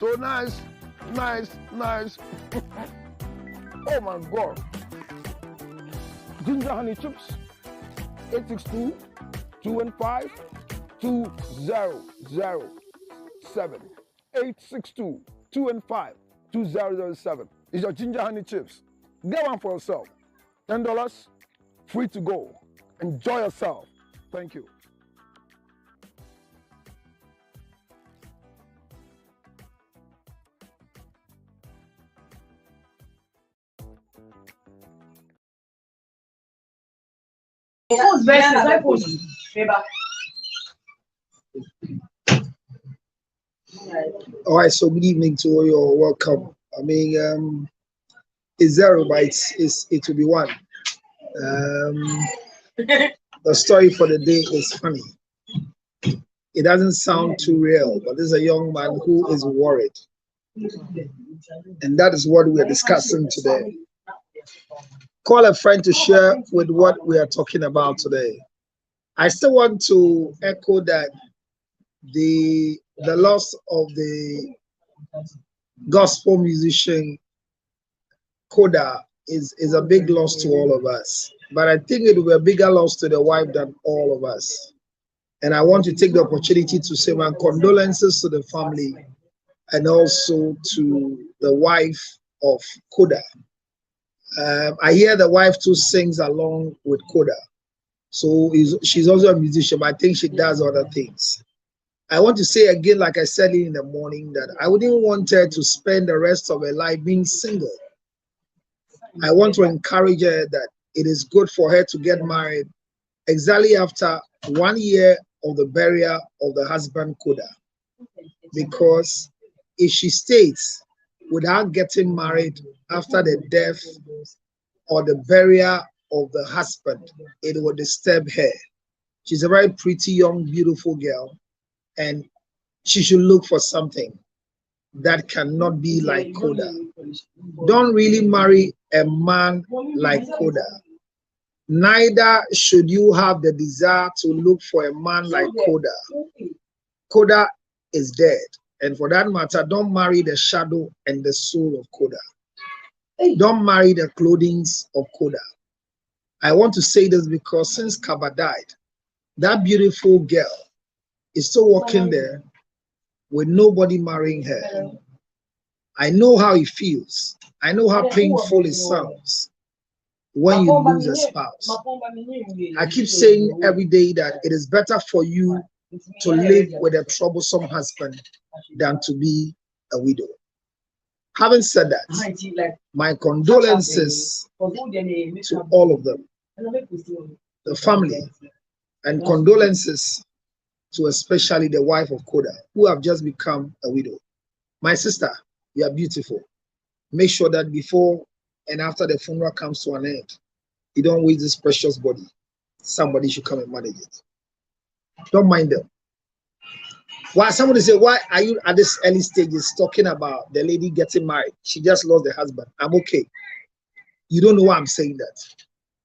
So nice, nice, nice. Oh my God. Ginger honey chips. 862-215-2007. 862-215-2007. It's your ginger honey chips. Get one for yourself. $10, free to go. Enjoy yourself. Thank you. All right, so good evening to all. You're welcome. I mean, it's zero, but it will be one. The story for the day is funny. It doesn't sound too real, but there's a young man who is worried, and that is what we are discussing today. Call a friend to share with what we are talking about today. I still want to echo that the loss of the gospel musician Koda is a big loss to all of us. But I think it will be a bigger loss to the wife than all of us. And I want to take the opportunity to say my condolences to the family and also to the wife of Koda. I hear the wife too sings along with Koda. So she's also a musician, but I think she does other things. I want to say again, like I said in the morning, that I wouldn't want her to spend the rest of her life being single. I want to encourage her that it is good for her to get married exactly after 1 year of the burial of the husband Koda. Because if she stays without getting married after the death or the burial of the husband, it will disturb her. She's a very pretty, young, beautiful girl, and she should look for something that cannot be like Koda. Don't really marry a man like Koda. Neither should you have the desire to look for a man like Koda. Koda is dead. And for that matter, don't marry the shadow and the soul of Koda. Don't marry the clothing of Koda. I want to say this because since Kaba died, that beautiful girl is still walking there with nobody marrying her. I know how it feels. I know how painful it sounds when you lose a spouse. I keep saying every day that it is better for you to live with a troublesome husband than to be a widow. Having said that, my condolences to all of them, the family, and condolences to especially the wife of Koda, who have just become a widow. My sister, you are beautiful. Make sure that before and after the funeral comes to an end, you don't waste this precious body. Somebody should come and manage it. Don't mind them. Why somebody say, why are you at this early stages talking about the lady getting married? She just lost the husband. I'm okay. You don't know why I'm saying that.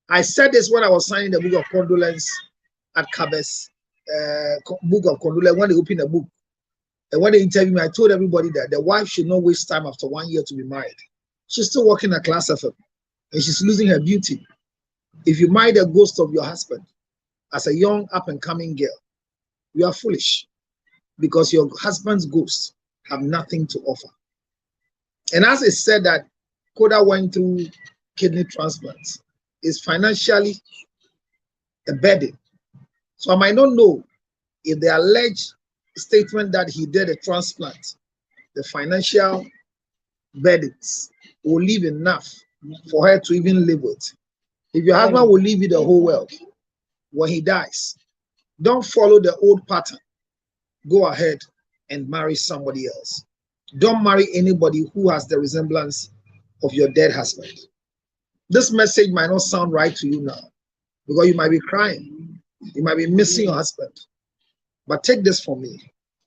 I said this when I was signing the book of condolence at Cabes, book of condolence, when they opened the book. And when they interviewed me, I told everybody that the wife should not waste time after 1 year to be married. She's still working at Class FM and she's losing her beauty. If you marry the ghost of your husband as a young up-and-coming girl, you are foolish because your husband's ghosts have nothing to offer. And as it said that Koda went through kidney transplants, is financially a burden. So I might not know if the alleged statement that he did a transplant, the financial burdens will leave enough for her to even live with. If your husband will leave you the whole world when he dies, don't follow the old pattern. Go ahead and marry somebody else. Don't marry anybody who has the resemblance of your dead husband. This message might not sound right to you now because you might be crying. You might be missing your husband. But take this from me.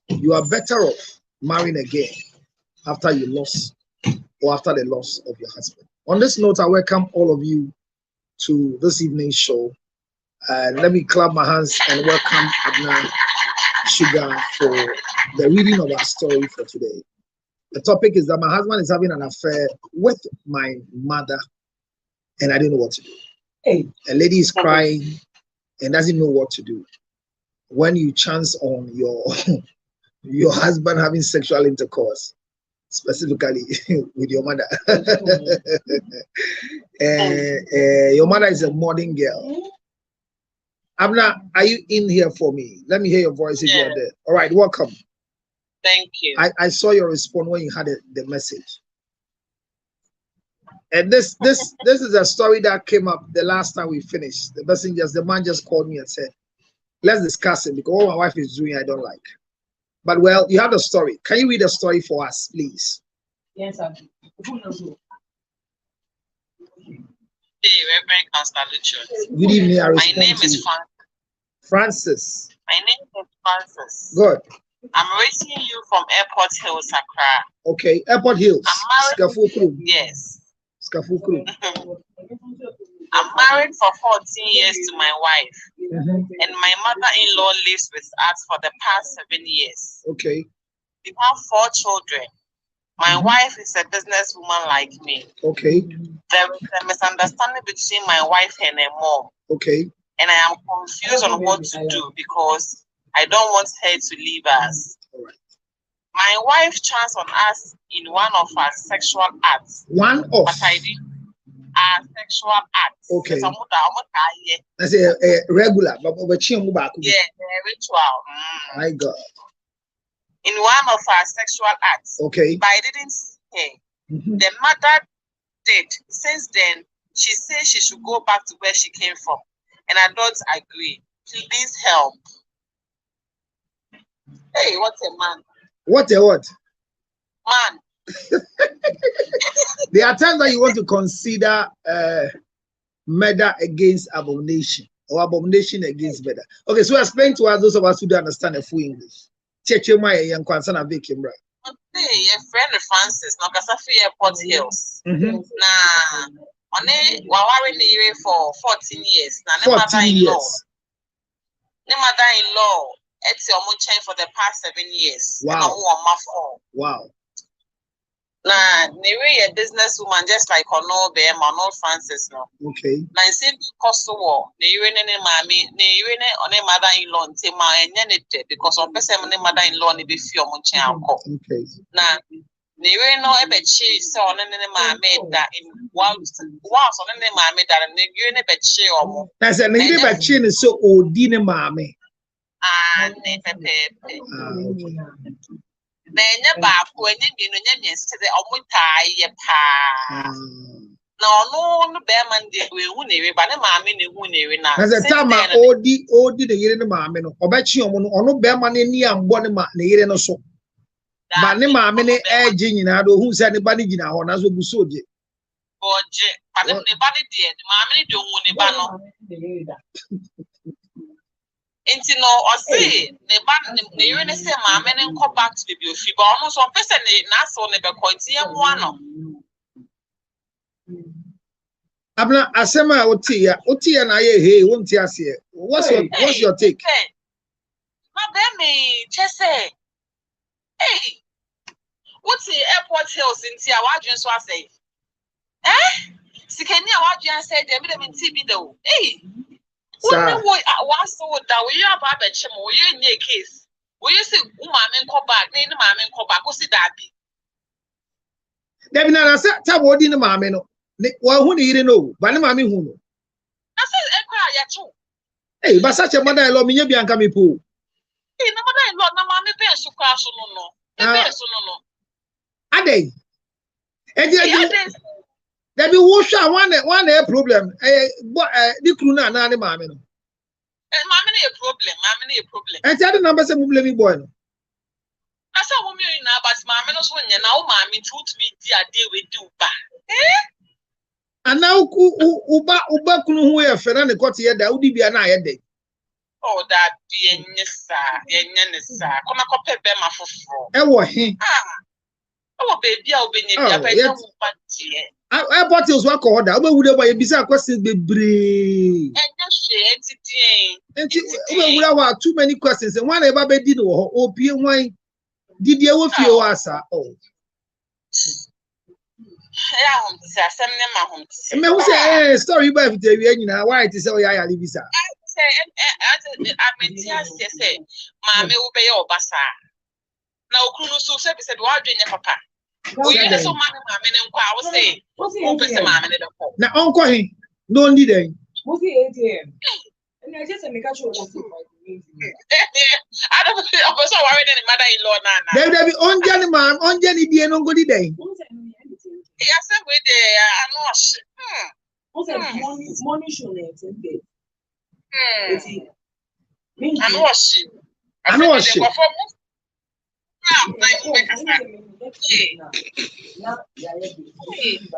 You are better off marrying again after you lost or after the loss of your husband. On this note, I welcome all of you to this evening's show. Let me clap my hands and welcome Adnan Sugar for the reading of our story for today. The topic is that my husband is having an affair with my mother, and I don't know what to do. A lady is crying and doesn't know what to do. When you chance on your husband having sexual intercourse, specifically with your mother, your mother is a modern girl. Abna, are you in here for me? Let me hear your voice if you're there. All right, welcome. Thank you. I saw your response when you had the message. And this is a story that came up the last time we finished. The man just called me and said, let's discuss it because what my wife is doing I don't like. But well, you have the story. Can you read the story for us, please? Yes, sir. Hey, Reverend Pastor Richard. Good evening. My name is Francis. My name is Francis. Good. I'm raising you from Airport Hills, Accra. Okay, Airport Hills. I'm married. Yes. I'm married for 14 years to my wife, and my mother-in-law lives with us for the past 7 years. Okay. We have 4 children. My wife is a businesswoman like me. Okay. There is a misunderstanding between my wife and her mom. Okay. And I am confused on what to do because I don't want her to leave us. All right. My wife chanced on us in one of our sexual acts. One of? But I did our sexual acts. Okay. That's a regular. Yeah, the ritual. My God. In one of our sexual acts. Okay. But I didn't say. The mother did. Since then, she says she should go back to where she came from. And I don't agree. Please help. Hey, what a man. What a what? Man. There are times that you want to consider murder against abomination or abomination against murder. Okay, so explain to us, those of us who don't understand the full English. Check your mind, young Kwansana Vikim, right? Hey, a friend of Francis, no Casafi Airport Hills. Nah, on a Wawari for 14 years. 14 years. The mother-in-law, it's your chain for the past 7 years. Wow. Wow. Nah, Nere a businesswoman just like Ono Bear, Manuel Francis, no. Okay. Now, it seems cost of war. Nere on a mother-in-law, Tima, and Yanite, because on person, mother-in-law, ni be few much. Okay. Now, Nere no ebechi, so on any mamma that in whilst on any mamma that a nigger ebechi or more. That's a nigger ebechi is so old, Dina mammy. And okay. Then back when you to the Omutai pa. No, Bearman did we wouldn't, but a mammy wouldn't. As a time, old did a year in the mammy, or bet you on no Bearman in the Bonima, the year and so. But the mammy, edging in Ado, who's anybody in our honors will be so. But the body did, mammy don't want no, or say the band the unit say mammy and come back to the beauty, but almost one person not so never quite one. Abna Asema Oti and I hey won't you see? What's your take? Me just say, hey, what's the Airport Hills in Tia? What you say? Sikania, what you say? They will in TV though. Hey. What was so that we are about the chemo? You in your case. Will you say, Mamma come back? Name Mamma come back. What's it that be? Debbie, I said, tell what in the mammy. Well, who didn't know? But the mammy who know. I said, I cry at you. Hey, but such a mother, I love me, you'll be uncoming pool. Hey, no, I love no mammy pants to crash no. Are they? There be wash one problem. The crew na the mammy. Mammy a problem. And tell the numbers of blaming boy. I saw women now, but mammy knows when you now, mammy, truth me, dear, deal with you back. And now, Uba who are Ferrani got here, that would be an eye day. Oh, that be yes, sir. Come a copy Bema for. Oh, baby, I'll be near Airport is what order. We would have a bizarre question be brave. And we have too many questions, and one ever did or OP wine. Did you feel us? Oh, Me who say story by the way na why it say oya yali visa. Say maame wo be obasa. Na okunu so say be said wa dwenya papa. O ye so maame ne nkwa wo say. Wo pese maame ne dako. Na onko he no need dem. Mo si ATM. And I just make a show that I don't know. I'm so worried in mother-in-law now. There be on Jenny be no go di dem. Yes, we there. I know. Money show net. I know she. I know she.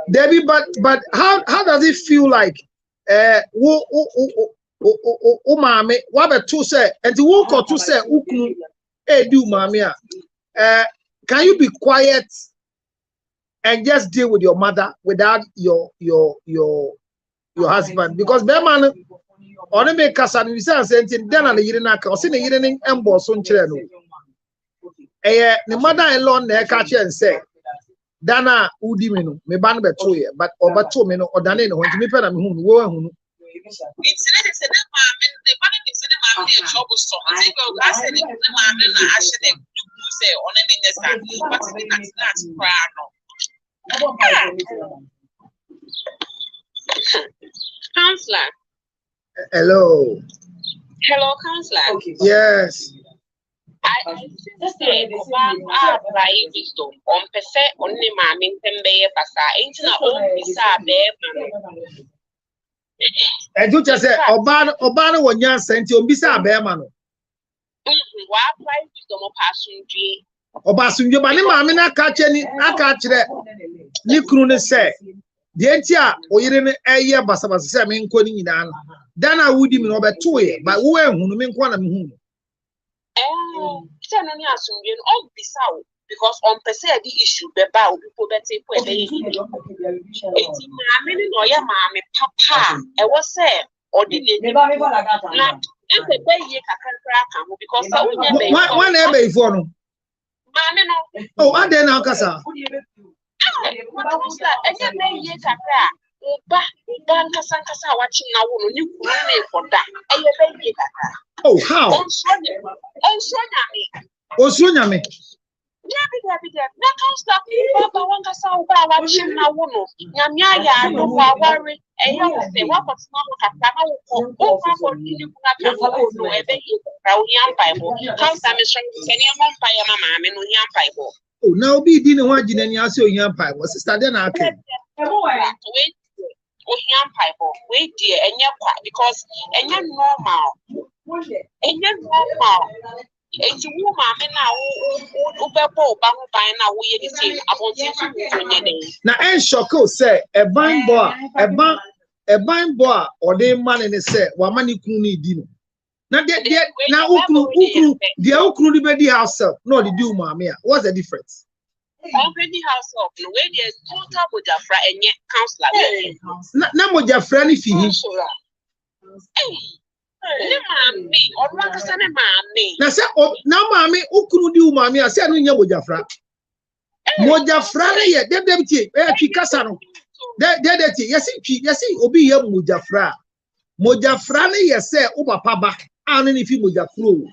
Debbie, but how does it feel like? Mame, what about two say? And the walk or two say, do mame. Can you be quiet and just deal with your mother without your husband? Because Beman only make us and we say something. Then on the Yirinaka or seen a Yirin and Bosson Chileno. The mother-in-law ne catch and say. Dana udimino me ban beto but over 2 minutes or dane no ntimi pe na me hu wo hu it's not say na maame the man dey say na maame dey trouble so I think go gas say na maame na ahye dey do say on any next but it not cry no counselor hello counselor okay. Yes I just say apply wisdom on pese only maame ntembeye basa enti na o bisa be ma eju che say oba no wonya senti o bisa be ma no wa apply wisdom o pasunjue oba sunjue ba ne maame na aka kire ni kunu ne say de enti a oyire ne eye basa say me nko ni nyina no dan a wudi mi no obeto ye ba wo ehunu me nko na me hu because on per se the issue be bow people better put papa I was say or did because one ebe before no oh and then now kasa oh how Osonyame oh now be di ne ho agina ni ase ohian pai wo sister den na ake wait dear because normal it's woman now ubebo ba ho ban na wo ye the same abontin so nyede na en shoko say e ban boy or dey man ni say wa mani kunu ni di no na de na ukunu de ukunu di be di house no the do mama ya what's the difference already house up no way there total mojafra enye counselor na mojafra ni fi hi na say na mama ukunu di mama ya say no nya mojafra ne ye debti twi kasa no de yesi obi ye mojafra ne ye say o papa ba anu ni fi mojafro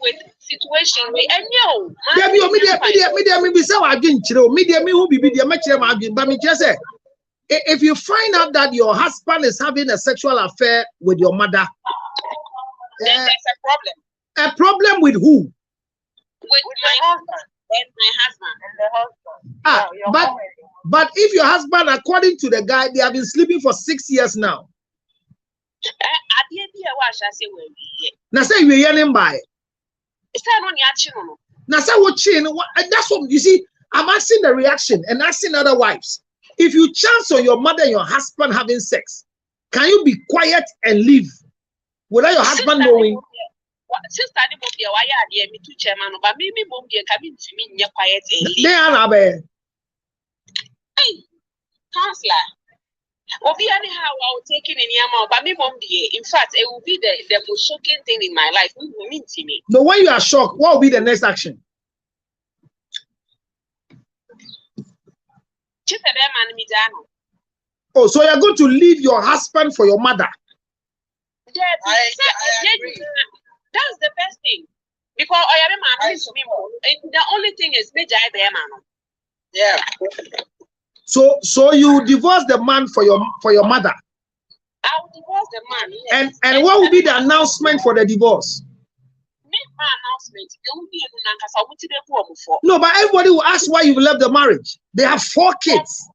with situation we enyo Debi o me be say wa adwen kire o me hu bibi de ma kire ma adwen ba me kire say if you find out that your husband is having a sexual affair with your mother then there's a problem. A problem with who? With my husband and the husband. But if your husband, according to the guy, they have been sleeping for 6 years now. Now say you hearing by. Now say what chin? That's what you see. I'm asking the reaction and asking other wives. If you chance on your mother and your husband having sex, can you be quiet and leave without your husband knowing? Sister, why are me to chairman, but maybe won't be coming to me quiet. They are counselor. Obi anyhow I will take it in Yama, but me mom in fact it will be the most shocking thing in my life. Me. No, when you are shocked, what will be the next action? Oh, so you're going to leave your husband for your mother? I agree. That's the best thing. Because the only thing is yeah. So you divorce the man for your mother? I will divorce the man. Yes. And what will be the announcement for the divorce? No, but everybody will ask why you left the marriage. They have 4 kids.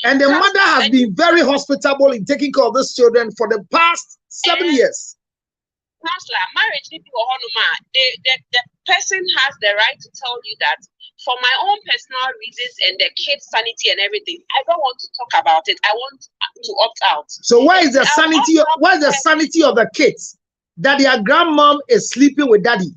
And the mother has been very hospitable in taking care of these children for the past 7 years. Marriage, the person has the right to tell you that for my own personal reasons and the kids' sanity and everything, I don't want to talk about it. I want to opt out. So why is the sanity? Why is the sanity of the kids that their grandmom is sleeping with daddy?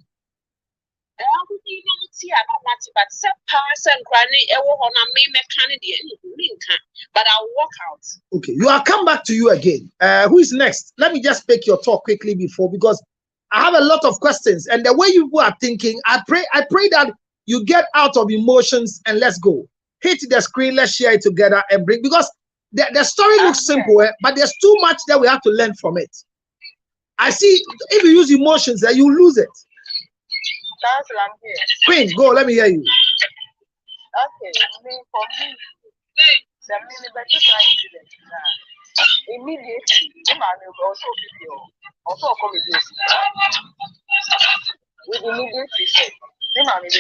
But I'll walk out. Okay, I'll come back to you again. Who is next? Let me just pick your talk quickly because I have a lot of questions, and the way you are thinking, I pray that you get out of emotions and let's go. Hit the screen, let's share it together and bring, because the story looks simple, but there's too much that we have to learn from it. I see if you use emotions, you lose it. Queen, go, let me hear you. Okay, for me, the incident. Immediately, the man will also come with immediate effect.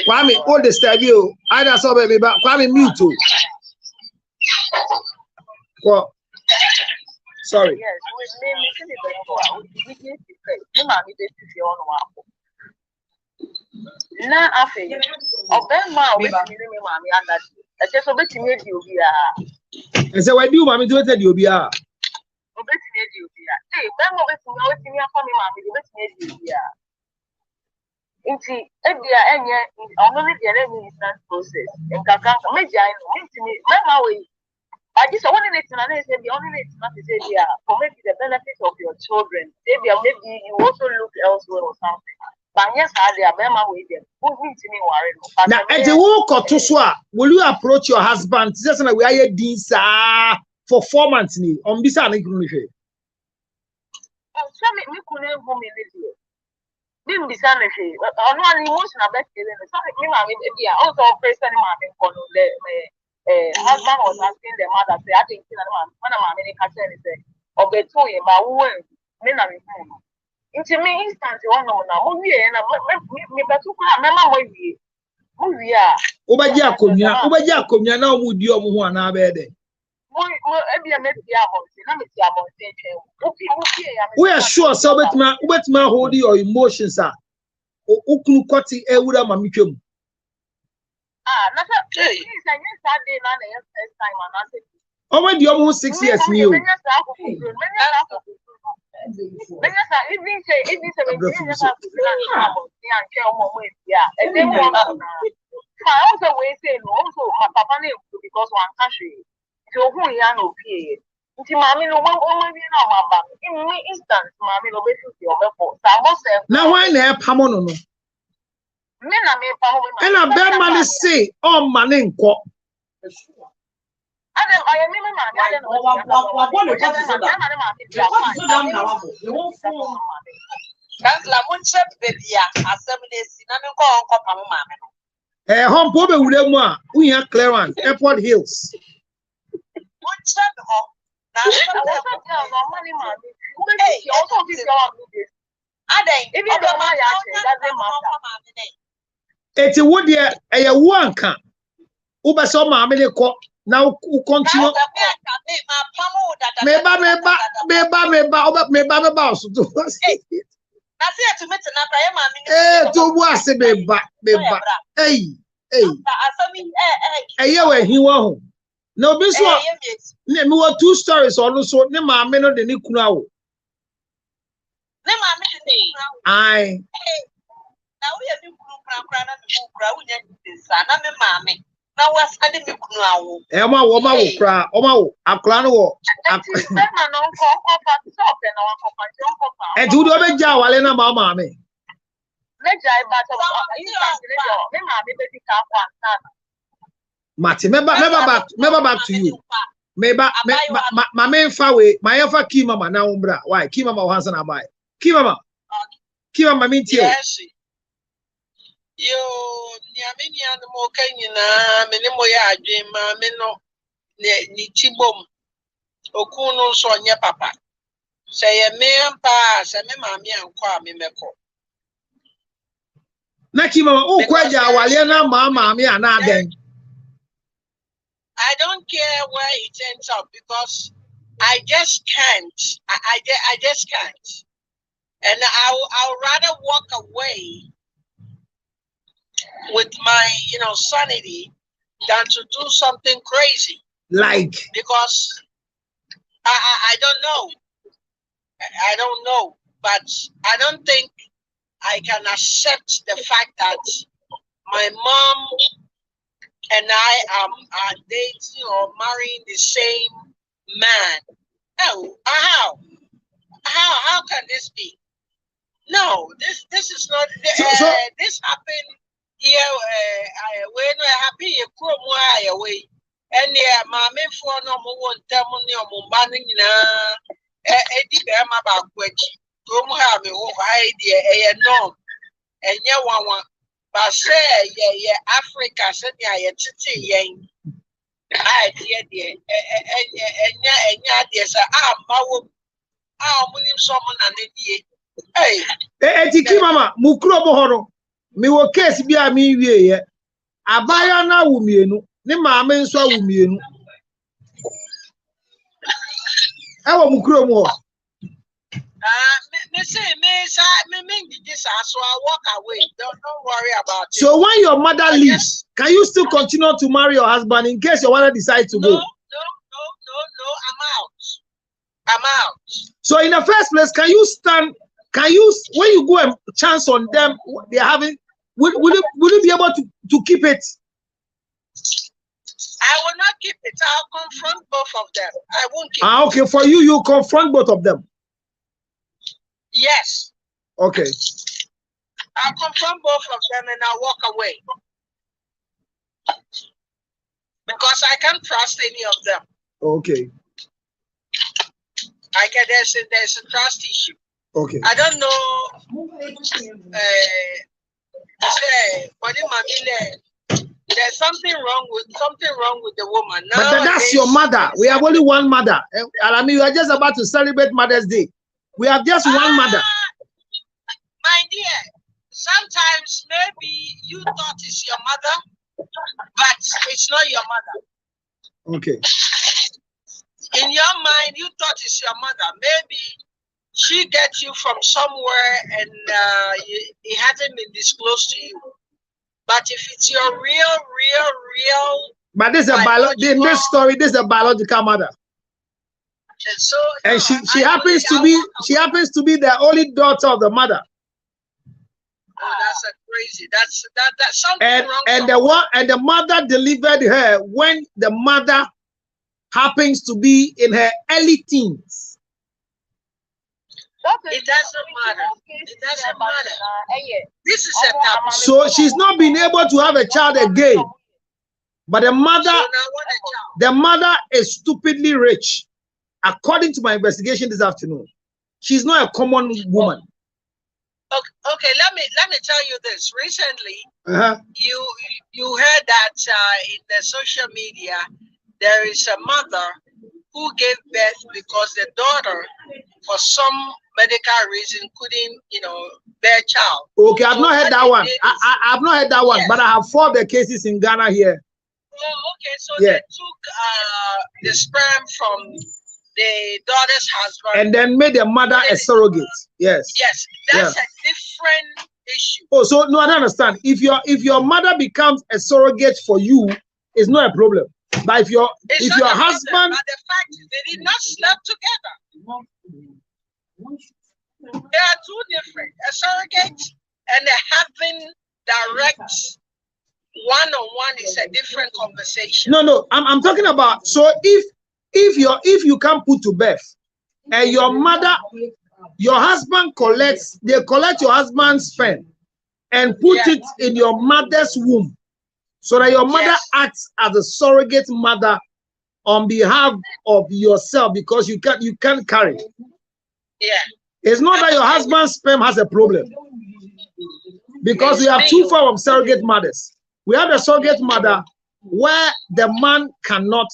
Kwame, all the stuff you, I just saw baby, but Kwame, mute too. Well, sorry. Yes, with me, with immediate effect. The man will be on one. Now, after Obama, with me, mommy, and that. I just obey to me, you be and so, why do you want me to tell you? Be obey to me, you be hey, when we know it's me, family, mommy, obey to me, you be Inti, only the instant process. And Kaka, maybe I know to me, my way. I just want to say the only thing not to say for maybe the benefit of your children. Maybe you also look elsewhere or something. But yes, I am way there. Who to me worry? Now, at the walk or to will you approach your husband? Just like we are this for 4 months on this and some me couldn't home in it. Didn't be some emotional best something me also person husband was asking the mother say I think when I'm in a say or be two but who me na me into me instant one now me better remember we are Obaja akonya na omudi omo ho na be de we are sure so betima hold your emotions ukunu kwati ewura mamitwam already almost 6 years new. I also will say no, also my papa name because one country. So who ya no pay? Nti mami no one only na mama. In me instant mami no be fit your before. Now why na pamo no no? Me na me pamo. And a bear man say oh man nko. I am me man. I don't know. Kansla munche baby assembly na me ko onko pamo mama no. Home Pobe Wulema, we have Clarence, Airport Hills. It's a wood year, a one can. Uber so mammy now continue. Meba boss. To was a beba. Hey. Hey, he won't. No, this one. Me were 2 stories also. Ne ma me no de ni kuna. I. Na we you kunu kran na me kura wo nya this na me maame. Now we're finding me now. Emma, woman will cry. Oma, a clan war. And to the Beja, Walena, Mamma. Mati, never back to you. Maybe my main far away, my ever key mama now, umbra. Why? Key mama once and I buy. Key mama. Key mama mean to you. Yo, Niamini and the Mokanyina, Menimoya, Jim, Meno, Nitibom, Okuno, Sonia Papa. Say a man pass, and Mammy and Kwame Meko. Naki mama, oh, quite ya, Waliana, mamma, me and then. I don't care where it ends up because I just can't. I just can't. And I'll rather walk away with my, sanity than to do something crazy. Like? Because I don't know. I don't know. But I don't think I can accept the fact that my mom and I are dating or marrying the same man. Oh, how can this be? No, this is not. This happened here. When we're happy, you come away. And yeah, my main for no more testimony or mumbaning na. Edi be ma ba kwachi. Come have me over idea. No, and yeah, one. But say, yeah, Africa, said, yeah, yeah, I dear, and yes, I'm someone and hey, Tiki Mama, Mukro Bohoro, me will case be a me, yeah. Abaya na wumienu, ni maame nso wumienu. Ewo Mukro mo. So I walk away. Don't worry about it. So when your mother leaves, can you still continue to marry your husband in case your mother decides to go? No. I'm out. So in the first place, when you go and chance on them, they're having, will you be able to keep it? I will not keep it. I'll confront both of them. I won't keep it. Okay, for you confront both of them. Yes. Okay. I'll confront both of them and I'll walk away. Because I can't trust any of them. Okay. There's a trust issue. Okay. I don't know. There's something wrong with the woman. But that's your mother. We have only one mother. I mean, you are just about to celebrate Mother's Day. We have just one mother. My dear, sometimes maybe you thought it's your mother, but it's not your mother. Okay. In your mind, you thought it's your mother. Maybe she gets you from somewhere and it hasn't been disclosed to you. But if it's your real. But this is in this story, this is a biological mother. And she happens to be the only daughter of the mother. Oh, that's crazy. That's something wrong. And the mother delivered her when the mother happens to be in her early teens. It doesn't matter. It doesn't matter. This is a taboo. So she's not been able to have a child again. But the mother is stupidly rich. According to my investigation this afternoon, she's not a common woman. Okay, let me tell you this. Recently, you heard that in the social media there is a mother who gave birth because the daughter, for some medical reason, couldn't, bear child. Okay, I've not heard that one. I've not heard that one, but I have 4 the cases in Ghana here. Oh, okay, so they took the sperm from the daughter's husband and then made the mother a surrogate. Yes. Yes, that's a different issue. Oh, so no, I don't understand. If your mother becomes a surrogate for you, it's not a problem. But if your husband, but the fact is they did not sleep together. They are two different. A surrogate and having direct One-on-one is a different conversation. No, I'm talking about, so if you can't put to birth and your mother, your husband they collect your husband's sperm and put it in your mother's womb, so that your mother acts as a surrogate mother on behalf of yourself, because you can't carry. Yeah. It's not that your husband's sperm has a problem, because we have two forms of surrogate mothers. We have a surrogate mother where the man cannot,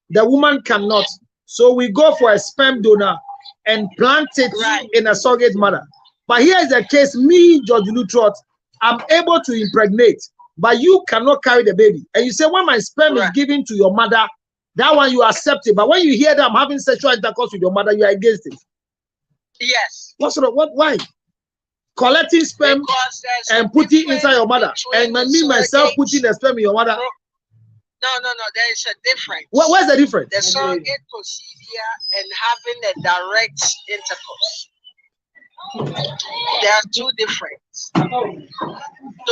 the woman cannot. So we go for a sperm donor and plant it in a surrogate mother. But here is the case, me, George Lutrot, I'm able to impregnate, but you cannot carry the baby. And you say, when my sperm is given to your mother, that one you accept it. But when you hear that I'm having sexual intercourse with your mother, you are against it. Yes. Why? Collecting sperm and putting inside your mother, and me myself putting the sperm in your mother. No. There is a difference. Where's the difference? The surrogate procedure and having a direct intercourse. There are two different. So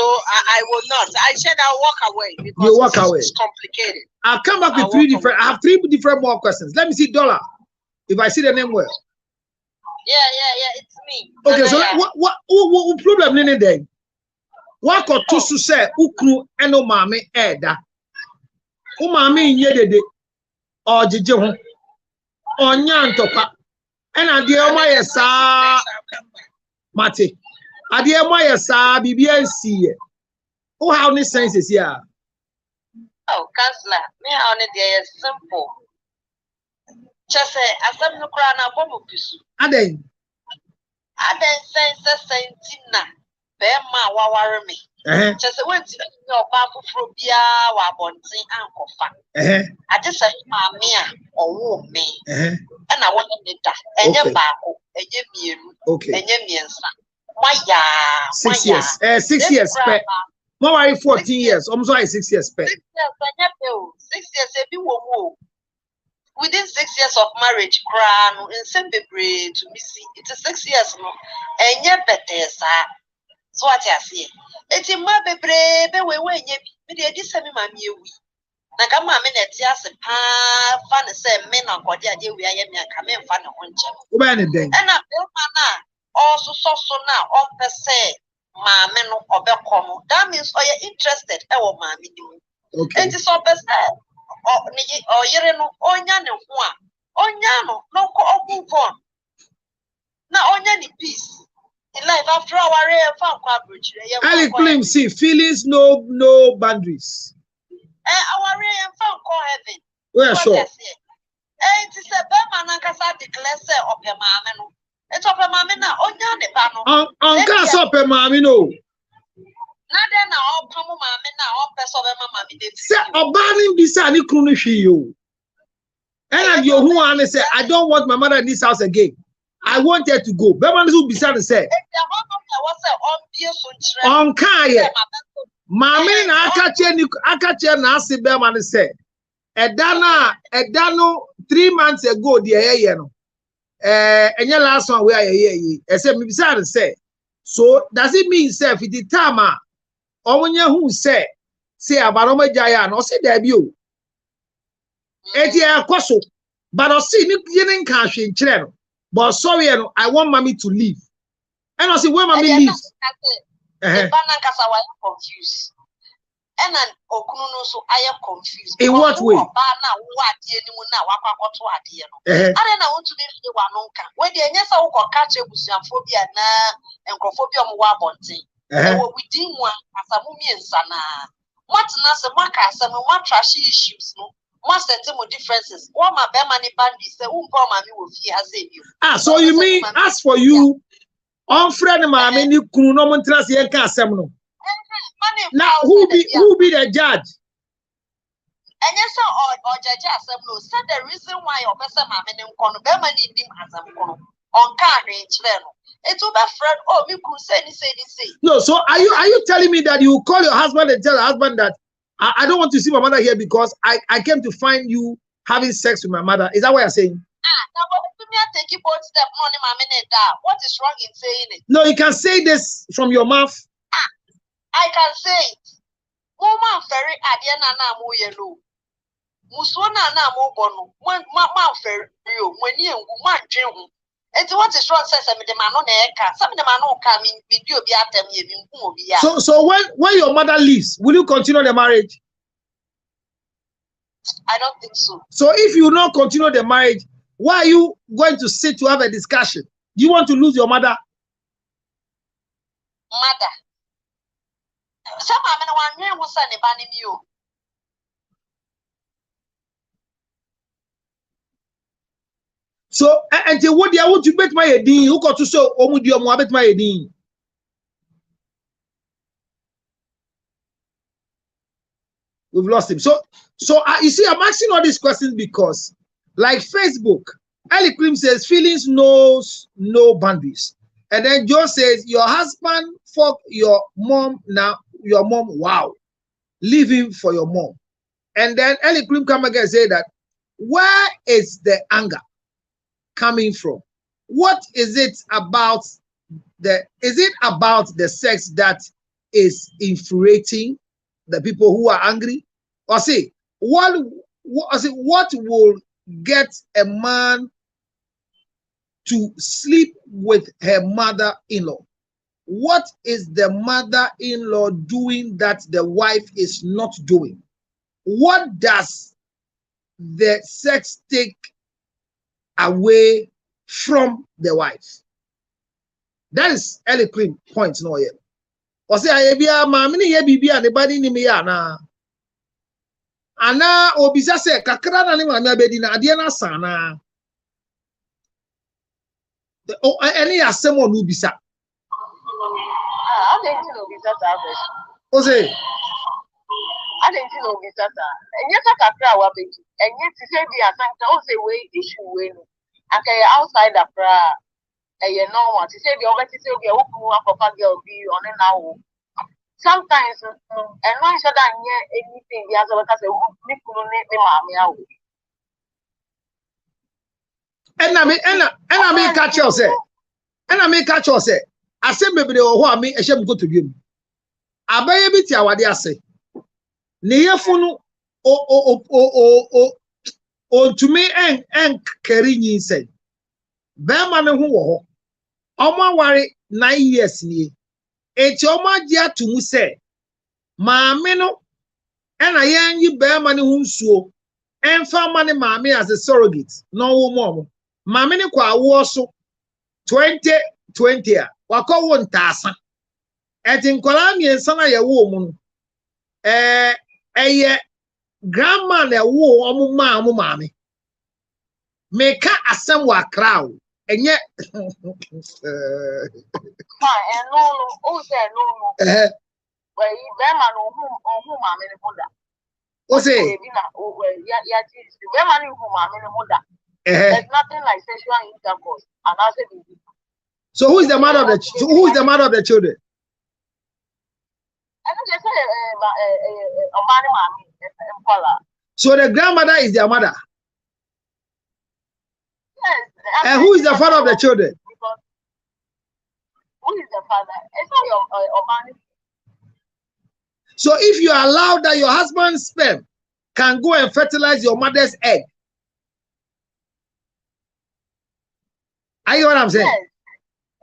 I will not. I said I'll walk away because it's complicated. I'll come back with three different. I have three different more questions. Let me see Dollar, if I see the name well. Yeah, it's me. Okay, so what problem in there? What got to say ukru eno mame eda? U mame nyedede or jeje ho onya ntopa. And adie mo yesa mate. Adie mo yesa bibia nsi. Who have any senses here? Oh, counselor, me how ne dey simple. Just say asem no kra na bomo pisu. Aden sense sentina be ma waware me. Just say when ti no ba fufuro bia wa bontin ankofa. I just say ma me a owo me. And I want to da. Enye baako, enye mienu, enye miensa. Maya. 6 years. 6 years. More like 14 years. Almost like 6 years. 6 years. 6 years. Ebi wo wo. Within 6 years of marriage, crown in simple breed to me see. It is 6 years no. Enye better sa. So what I say. Eti ma bebre be we enye bi. Me dey dis me ma mi ewi. Na kama me na ti ase pa fa ne se me na nkode ade wi aye me aka me fa ne ho nche. Wo ba ne den. E na be ma na also so na on pe se ma me no obekọ no. That means you interested e wo ma me ni. Okay. Enti so pe se o yere no onya ne ho a onya no no ko move on. Na onya ni peace. In life after our fa kwa bridge. Ali claim see feelings no boundaries. Our and found call heaven. Well, sure. It is a Berman and Casa declare of your mamma. It's of a mamma now. Oh, on cast up a mammy, no. Not then all Pamu mamma now, all best of a mamma. Say, a banning beside you, Kunishi, you. And you who want say, I don't want my mother in this house again. I want her to go. Berman will be sad to say, on Kaya. Mami na akache na asi be man say edano 3 months ago the ye no enye last one we ye say me bisa say, so does it mean say if the time omonye hu say abaro magaya no say da bi o eti ekoso but o see ni yin kan hwe nkire no, but sorry no, I want mommy to leave, and I say when mommy leaves confused. And an okuno so I am confused. In what way? I don't want to be one when the Nessa or catch a phobia and cophobia wabonting. And what we did one as a mummy and sana. What Nasa Maka, some more trashy issues, no. What settle differences? What my Bemani bandits, the womb mammy will fear has saved you. So you mean, as for you, on friend, mammy, you could not trust your castle. Now who be the judge? And yes, or judge no said the reason why your best man in Kono Bemani dim as a Kono on car in Chileno. It will be friend. Oh, you could say. No, so are you telling me that you call your husband and tell your husband that I don't want to see my mother here because I came to find you having sex with my mother? Is that what you're saying? Take you both step what is wrong in saying it? No, you can say this from your mouth. I can say it. Mama ferry adiana na mo yellow. Musona na mo bono. Ma ferry when you man dream. And what is wrong says I'm the man on the some of the man who come in video be at them ye. So when your mother leaves, will you continue the marriage? I don't think so. So if you not continue the marriage, why are you going to sit to have a discussion? Do you want to lose your mother? Mother. Some one year was an abandoning you. So and what do you want to bet my head? Who got to show Omudio Moabet my head? We've lost him. So you see, I'm asking all these questions because, like Facebook, Ali Krim says feelings knows no boundaries, and then Joe says your husband fuck your mom now. Your mom, wow, leave him for your mom, and then Ali Krim come again and say that where is the anger coming from? What is it about is it about the sex that is infuriating the people who are angry? Or say what will get a man to sleep with her mother-in-law? What is the mother-in-law doing that the wife is not doing? What does the sex take away from the wife? That is eloquent point no here. Or say I be a man, many be anybody in me na. Ana obisa se kakra na ni mama bedi na ade na sana. O any asem onu bisa. I didn't know visa service. O say I didn't know visa. And yet I can't wa bedi. And yet to say be asanta o say we issue we no. Okay, outside the pra you know what to say the over to say be open up for girl be on now. Sometimes and one shot anything the other because we couldn't make me mommy out. and I me catch you say. And I me catch you say. I say maybe the who me e shem go to game. Abaye bi ti awade ase. Ne yefunu o to me en carry yin say. Be ma ne ho wo ho. Omo ware 9 years ni. Eti omo agi atumu say maame no ena yen yi be ma ne ho nsuo enfa ma ne maame as a surrogate no wo mo maame ne kwa wo so 2020 a wako wo ntasa eti nkola miensa na ye wo mu no eye grandma na wo omo ma omo maame meka asem wa kraw enye And no, oh, say no. Well, them and whom I'm in the mother. o say There's nothing like sexual intercourse. And I said, so who is the mother of the children? I don't just say a man, So the grandmother is their mother. yes. And who is the father of the children? Because who is the father? It's not your man. So if you allow that your husband's sperm can go and fertilize your mother's egg, are you what I'm saying? Yes.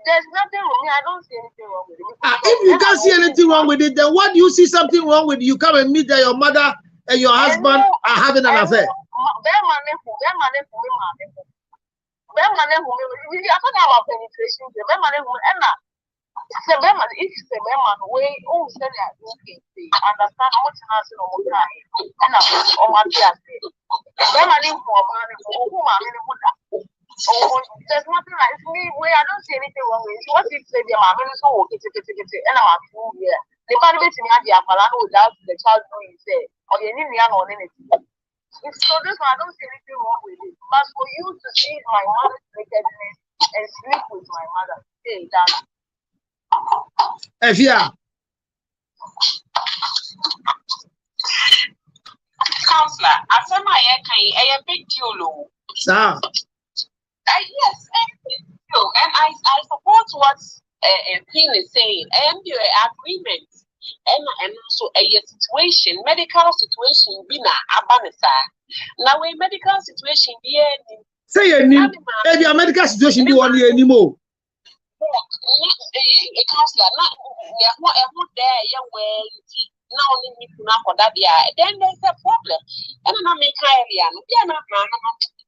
There's nothing wrong. I don't see anything wrong with it. If you can't see anything wrong with it, then what do you see something wrong with? You come and meet that your mother and your husband are having an affair. There's nothing like me. I don't see anything wrong with it. What if say the mom is so okay, and I'm through here. The family to me at the Apollo without the child knowing say, or you need me on anything. So this one, I don't see anything wrong with it. But for you to see my mother's nakedness and sleep with my mother, hey, that. Yeah. Counselor, I said my a big deal. Sir. Yes, and I support what Queen is saying. I am your agreement. and also a situation, medical situation, bina abanisa. Now a medical situation, say your name, a medical situation be one year anymore. A counselor, not there, young way. Now only need to knock on that, then there's a problem. And I'm make area,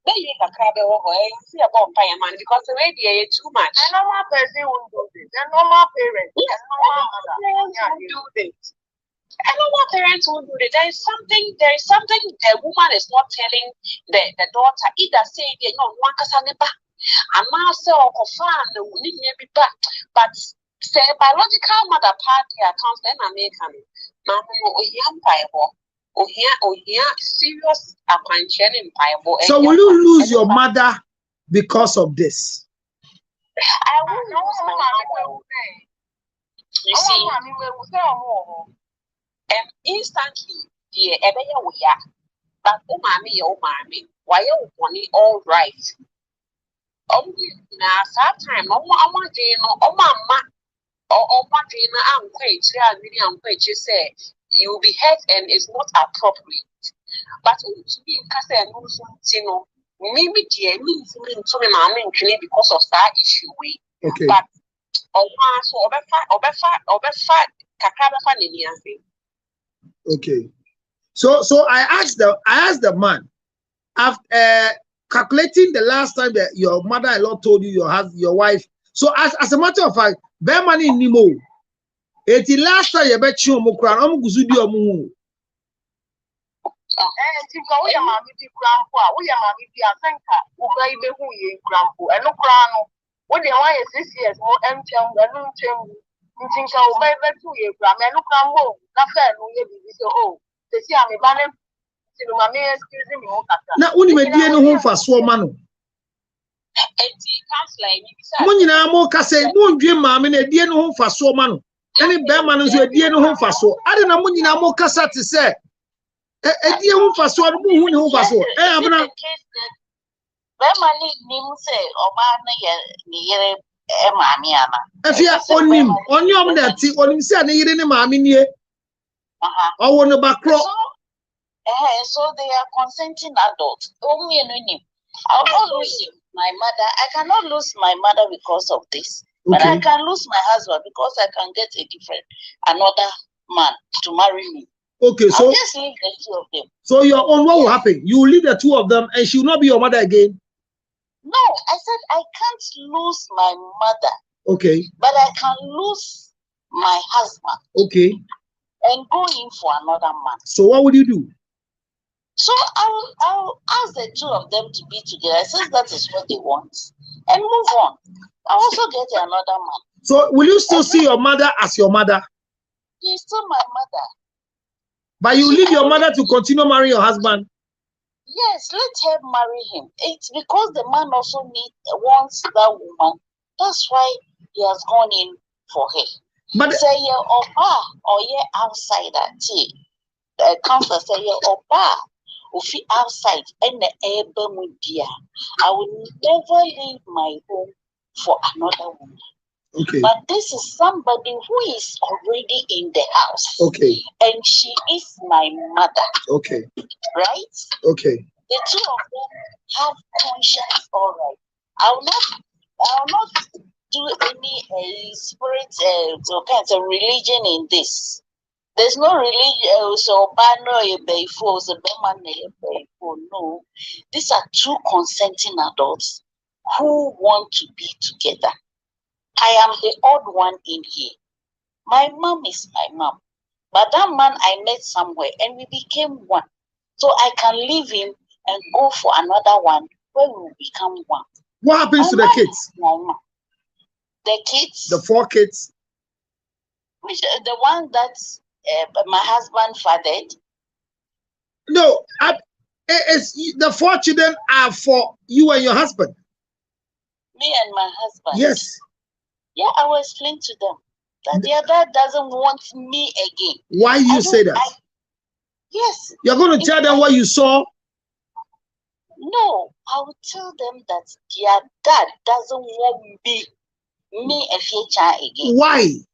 then you can crab over and see about paying money because the radio is too much. A normal person won't do this. A normal parent, Yes, normal parents won't do this. A normal parents won't do it. There is something the woman is not telling the daughter, either say, one casaneba, and now say, or fan, the need be back. But say biological mother party accounts, then American. Serious So will you lose your mother because of this? I will lose my mother. You see, instantly, but mommy, why you money all right? Only now, time, I'm quite say you will be hurt and it's not appropriate. But to be in Casa and maybe dear means to me because of that issue. Okay. But okay. So I asked the man after calculating the last time that your mother-in-law told you your wife. So as a matter of fact, bear money in Nemo. It's the last time you bet you mukran guzudi omu. We are mammy grandpa, we are mammy Bianca, who baby who ye grandpa, and no crown. What the why is 6 years more empty and no change. You think I'll buy 2 years, grandma, no crown home, nothing, no ye be so old. They see I'm a banner. Excuse me, now only my dear no home for swomano. Munina mo kase mo ndwe maame na die no ho faso ma no ene be ma no so die no ho faso ade na munina mo kasa te se die ho faso no mo hu ne ho faso abna be ma ni nim se oba na ye ni yere maame ana afia onim onyom na ti onim se na yere ne maame nie owo no bakro so they are consenting adults I will not lose my mother. I cannot lose my mother because of this. But I can lose my husband because I can get another man to marry me. Okay, so I'll just leave the two of them. So your own, what will happen? You will leave the two of them and she will not be your mother again? No, I said I can't lose my mother. Okay. But I can lose my husband. Okay. And go in for another man. So what would you do? So I'll ask the two of them to be together since that is what they want and move on. I'll also get another man. So will you still see your mother as your mother? She's still my mother. But you leave your mother to continue marrying your husband? Yes, let her marry him. It's because the man also wants that woman. That's why he has gone in for her. But say your opa or your outsider. The counselor say your opa. If he outside and the air media, I will never leave my home for another woman. Okay. But this is somebody who is already in the house. Okay. And she is my mother. Okay. Right? Okay. The two of them have conscience, all right. I will not do any spirit kinds of religion in this. There's no religion, so no. These are two consenting adults who want to be together. I am the odd one in here. My mom is my mom. But that man I met somewhere and we became one. So I can leave him and go for another one where we will become one. What happens to the kids? The kids? The 4 kids? Which, the one that my husband fathered? No, the 4 children are for you and your husband. Me and my husband? Yes. Yeah, I will explain to them that their dad doesn't want me again. Why do you say that? Yes. You're going to tell them what you saw? No, I will tell them that their dad doesn't want me a future again. Why?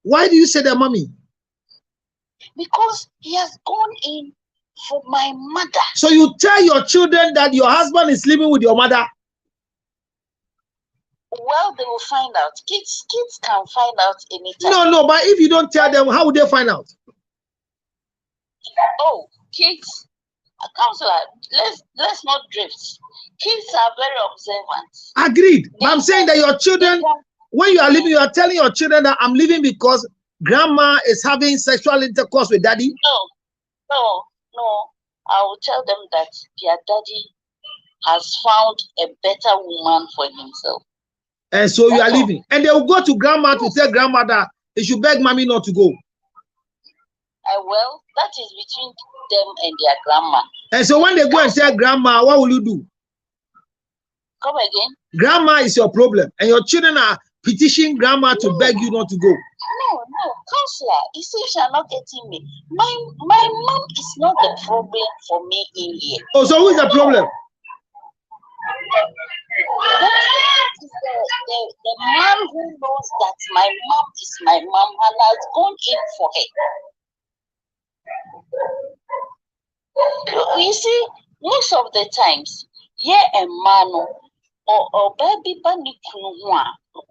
Why do you say that, mommy? because he has gone in for my mother. So you tell your children that your husband is living with your mother? Well, they will find out. Kids can find out anytime. No, but if you don't tell them, how would they find out? Oh, kids, counselor, let's not drift. Kids are very observant. Agreed. But I'm saying that your children, when you are living, you are telling your children that I'm living because grandma is having sexual intercourse with daddy? No. I will tell them that their daddy has found a better woman for himself. And so you are leaving. And they will go to grandma to tell grandma that they should beg mommy not to go. Well, that is between them and their grandma. And so when they go and tell grandma, what will you do? Come again? Grandma is your problem. And your children are petitioning grandma to beg you not to go. No, counselor, you see, you are not getting me. My mom is not the problem for me in here. Oh, so who is the problem? The man who knows that my mom is my mom and has gone in for her. You see, most of the times, yeah, a man or baby bunny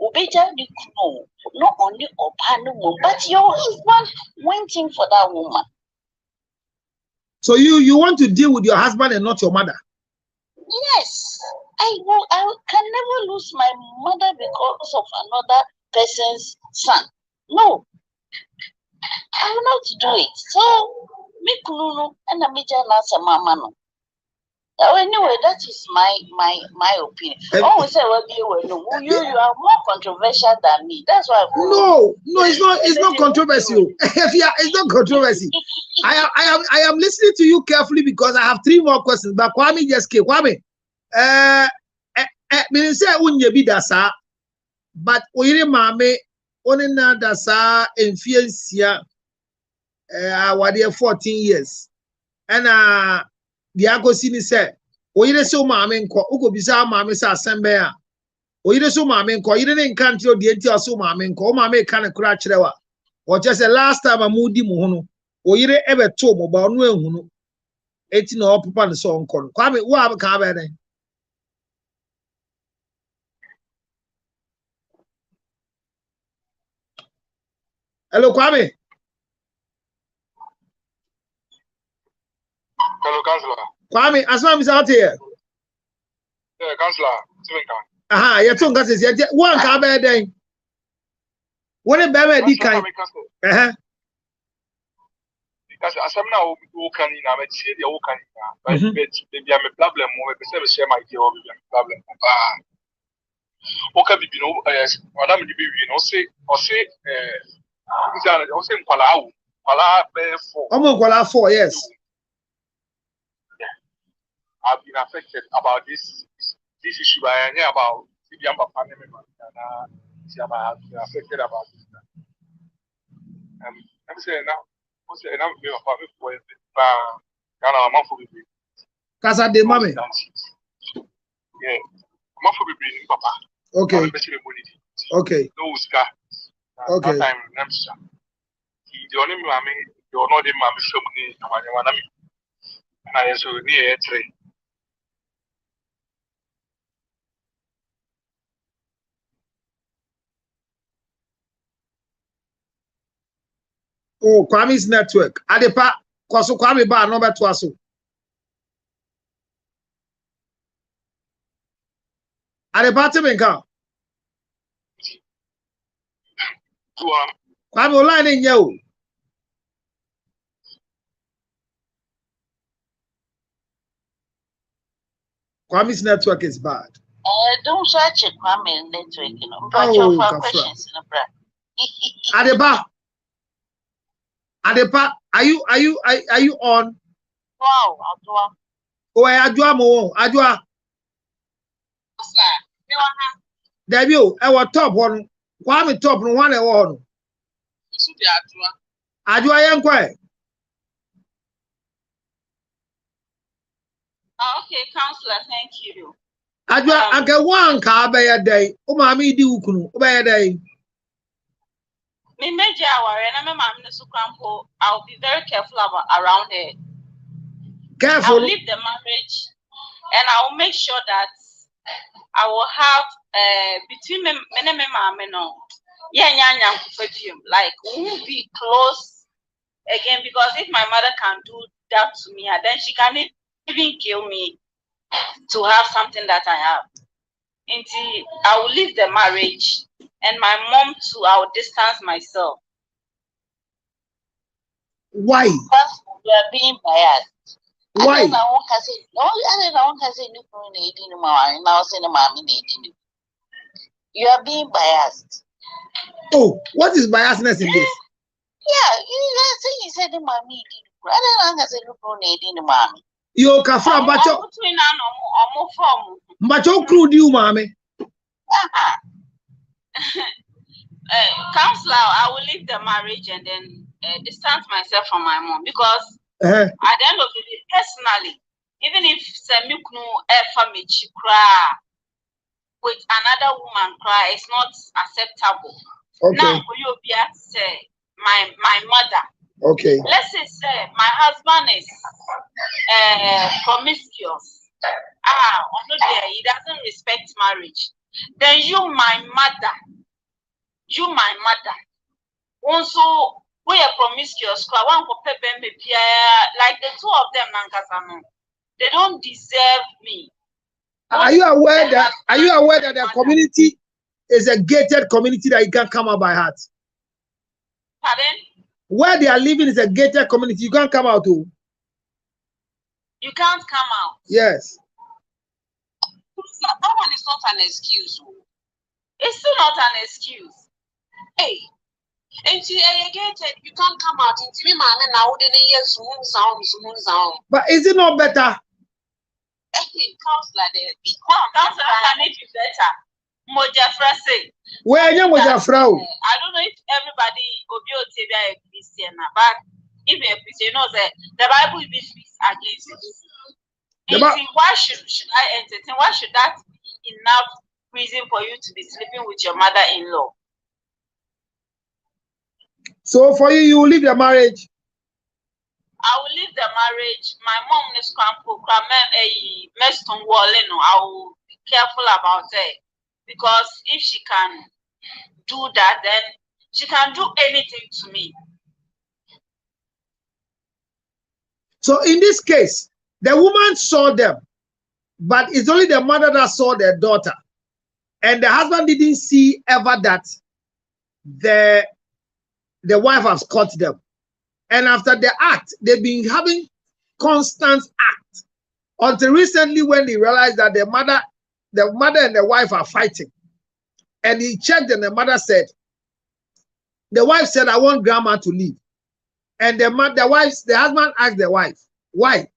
obeja ni kuno, not only opanu, but your husband went in for that woman. So you want to deal with your husband and not your mother? Yes, I can never lose my mother because of another person's son. No, I will not do it. So, me kuno and a major nasa mama no. Anyway, that is my opinion. Always say, well, you are more controversial than me. That's why. No, it's not controversial. It's not controversy. I am listening to you carefully because I have 3 more questions. But Kwame just came. Kwame, me say unye bi dasa, but oyire mame oni na dasa enfiensia awade 14 years. And the agosini say oyire so mame nko ukobisa mame say asembe a oyire so mame nko oyire ne nkanti o de enti so mame nko o mame ka ne kura kirewa o just say last time amudi mu ho no oyire ebeto mo ba no ehunu eti na opopa ne so nko no Kwame wo abeka ba den. Hello Kwame. Hello, Councillor. Kwame, asma mi sa out here. Yeah, Councillor. Aha, you too got it. One ka ba den. What e ba di kan? Because asem na wo kan ni na me tie de wo kan ni na. But be am problem mo be say be share my idea or be problem. Okay, bibi no madam di bi no say o say nkwala be 4. Omo nkwala 4, yes. I've been affected about this issue by about I'm affected about this. I'm saying now, I'm saying I'm going to for it. Casa de mame. Yeah, I'm for bringing papa. Okay. Okay. No scar. Okay. Time the only mammy, you're not in mammy shop. And I so near a train. Oh, Kwame's network. Adepa, kwaso Kwame ba number 2 aso. Adepa te menka. Kwame online enye o. Kwame's network is bad. Don't search Kwame network, you know. But your questions, Adepa, are you on? Wow, Adwa. Oh, Adwa mo, Adwa. Debut, our top one. Kwame top no one one. Adwa yankwa. Okay, counselor, thank you. Adwa anke one ka ba ya dai. O ma mi di ukunu, o ba ya dai. Me major hour and I'm I'll be very careful around it. Careful. I'll leave the marriage and I'll make sure that I will have between me and my mom, like we won't be close again because if my mother can do that to me, then she can even kill me to have something that I have. Until I will leave the marriage and my mom too, I will distance myself. Why? Because you are being biased. Why? I don't know you are being biased. Oh, what is biasness in this? Yeah, you said the mommy did. I don't know mommy. Yo, Kafra, Bacho crude you, mommy. Counselor, I will leave the marriage and then distance myself from my mom because at the end of the day, personally, even if Semikunu family cry with another woman cry, it's not acceptable. Okay. Now, you be say my mother. Okay. Let's say my husband is promiscuous. He doesn't respect marriage. Then you, my mother. Also, we are promiscuous. Like the two of them, they don't deserve me. Are you aware that the community is a gated community that you can't come out by heart? Pardon? Where they are living is a gated community. You can't come out too. You can't come out. Yes. That one is not an excuse. It's still not an excuse. Hey. And you can't come out into me, man. And now smooth sound. But is it not better? Counselor, Counselor can make it better. Moja Frase. Where you Moja Frau? I don't know if everybody Obio Tebia is Christian, but if a Christian knows that the Bible speaks against it. Why should I entertain? Why should that be enough reason for you to be sleeping with your mother-in-law? So for you, you will leave the marriage. I will leave the marriage. My mom is I will be careful about it because if she can do that, then she can do anything to me. So in this case, the woman saw them, but it's only the mother that saw their daughter, and the husband didn't see ever that the wife has caught them. And after the act, they've been having constant act until recently when they realized that the mother and the wife are fighting. And he checked and the mother said, the wife said, I want grandma to leave. And the husband asked the wife, why?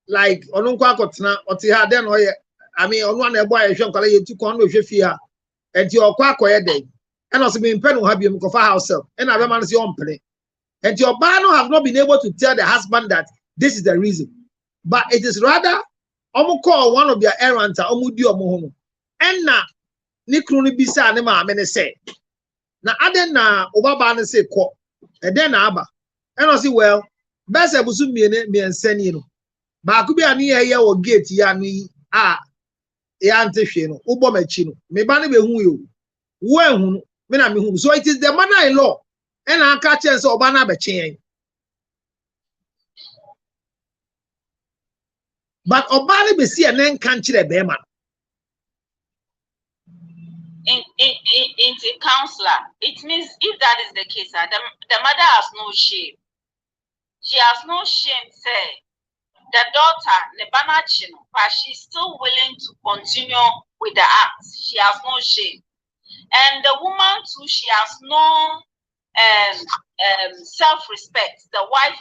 Like I mean, on one boy, and your quack day. And also being pen will have you for herself. And I man is your own play. And your bano have not been able to tell the husband that this is the reason. But it is rather call one of their errands and na Nikruni bisa ne ma me say. Na aden na obaba ne say ko. And then aba. And I say, well, best ebusu me enseni no. Ba ku bi ani ye wo gate ya no ya antehwe no. Ubo machi no. Me ba ne be hu yo. Wo ehunu. So it is the mother-in-law and I catch us Obana Bechain. But Obana be see and then can't the Beman. In the counselor, it means if that is the case, the mother has no shame. She has no shame, say the daughter, Nebana Chino, but she's still willing to continue with the act. She has no shame. And the woman too, she has no self-respect. The wife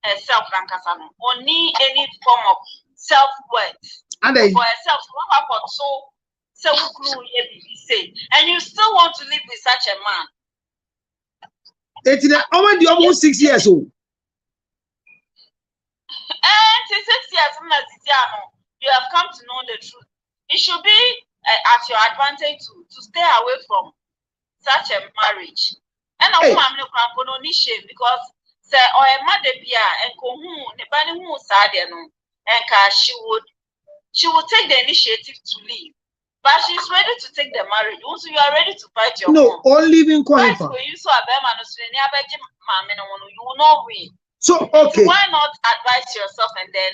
herself, or need any form of self-worth for herself. And you still want to live with such a man. It's already almost 6 years old. And 6 years, you have come to know the truth. It should be at your advantage to stay away from such a marriage. And a woman no shame because say or a mother bia and ko hu ne ba ne hu sa de no and she would take the initiative to leave. But she's ready to take the marriage. Also, you are ready to fight your no, all living coin. You so a bear you will not win. So okay. So why not advise yourself and then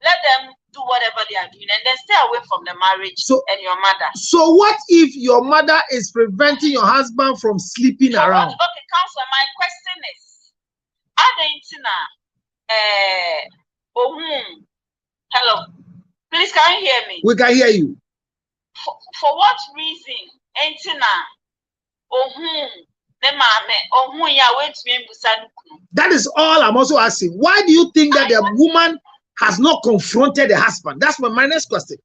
let them do whatever they are doing and then stay away from the marriage and your mother. So what if your mother is preventing your husband from sleeping around? Okay, counselor, my question is, hello, please, can you hear me? We can hear you. For what reason? That is all I'm also asking. Why do you think that the woman has not confronted the husband? That's my next question.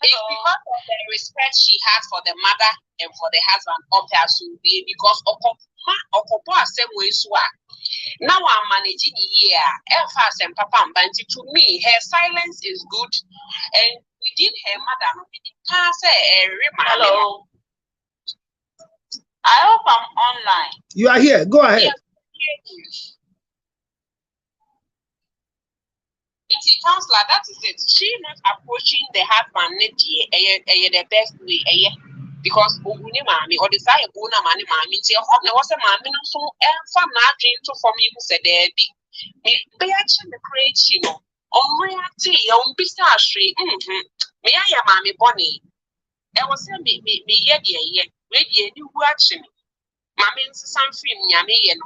It's because of the respect she has for the mother and for the husband of her soul, because now I'm managing here. And Papa, to me, her silence is good, and within her mother, hello. I hope I'm online. You are here. Go ahead. Yes. It sounds like that is it. She not approaching the husband the best way, because mommy or desire mommy was a mommy so and dream to for me who said there be actually the create on reality on pistachio. Me I am mommy Bonnie. I was saying me ready new watching. Mammy something yummy and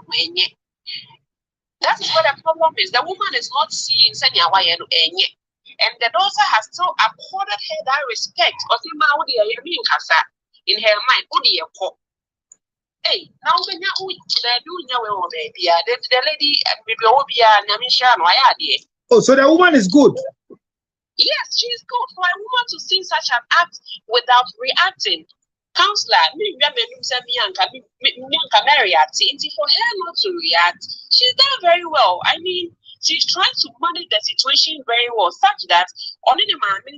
that is what the problem is. The woman is not seeing and the daughter has still accorded her that respect. In her mind, hey, now when you baby, the lady oh, so the woman is good. Yes, she is good. For a woman to see such an act without reacting. Counselor, Mary, for her not to react, she's done very well. I mean, she's trying to manage the situation very well, such that only the man to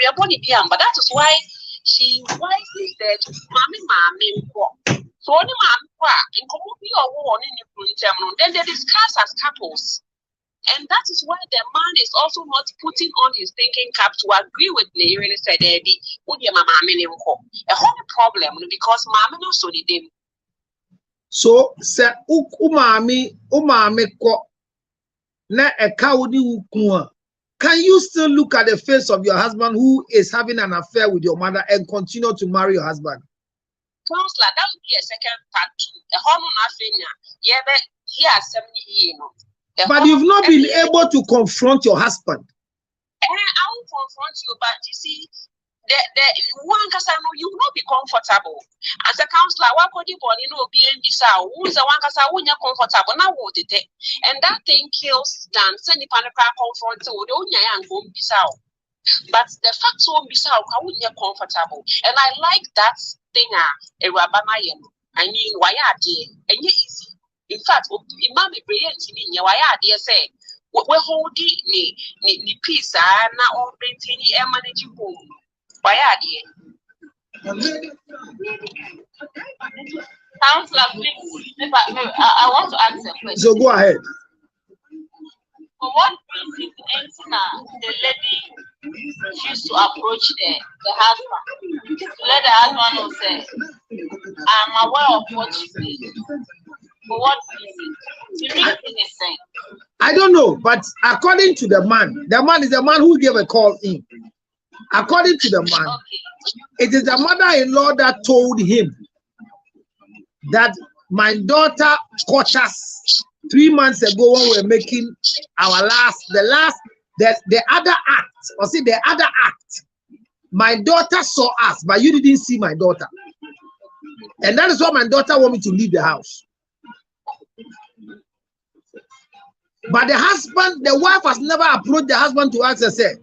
your body, but that is why she wisely said, Mommy, so only then they discuss as couples. And that is why the man is also not putting on his thinking cap to agree with me. Really said, "Eddie, would your mama a whole problem because mama no so did him." So, say, umami ko na ekaudi ukua. Can you still look at the face of your husband who is having an affair with your mother and continue to marry your husband? Counselor, that would be a second part too. The hormone affair, yeah, 70 years. But you've not been able to confront your husband. I will confront you, but you see, the one casa you will not be comfortable. As a counselor, what could you be in this house? Who's the one casa when you're comfortable? Now what did it? And that thing kills Dan, send the panic confront to the only and go be out. But the fact won't be out, how would you comfortable? And I like that thing, a rabanayan. I mean, why are they? And you easy. In fact, Imam Ibrahim Tini, why are they say, we're holding ni peace, and now all Bentini and managing home. Why are they? Counselor, please, I want to ask a question. So go ahead. For what reason the lady used to approach the husband to let the husband know say, I'm aware of what you did. For what reason? I don't know, but according to the man is the man who gave a call in. According to the man, it is the mother-in-law that told him that my daughter caught us 3 months ago when we were making our the other act, or see the other act. My daughter saw us, but you didn't see my daughter. And that is why my daughter wanted me to leave the house. But the husband, the wife has never approached the husband to ask her, say,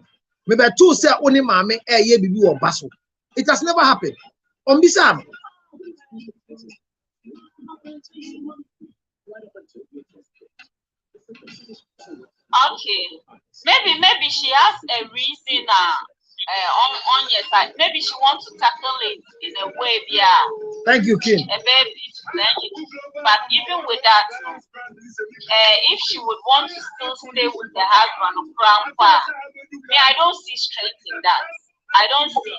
maybe two say only mommy, baby or basso. It has never happened. On this arm. Okay. Maybe she has a reason on your side. Maybe she wants to tackle it in a way, yeah. Thank you, Kim. A baby, but even with that, if she would want to still stay with the husband of grandpa, me, I don't see strength in that. I don't see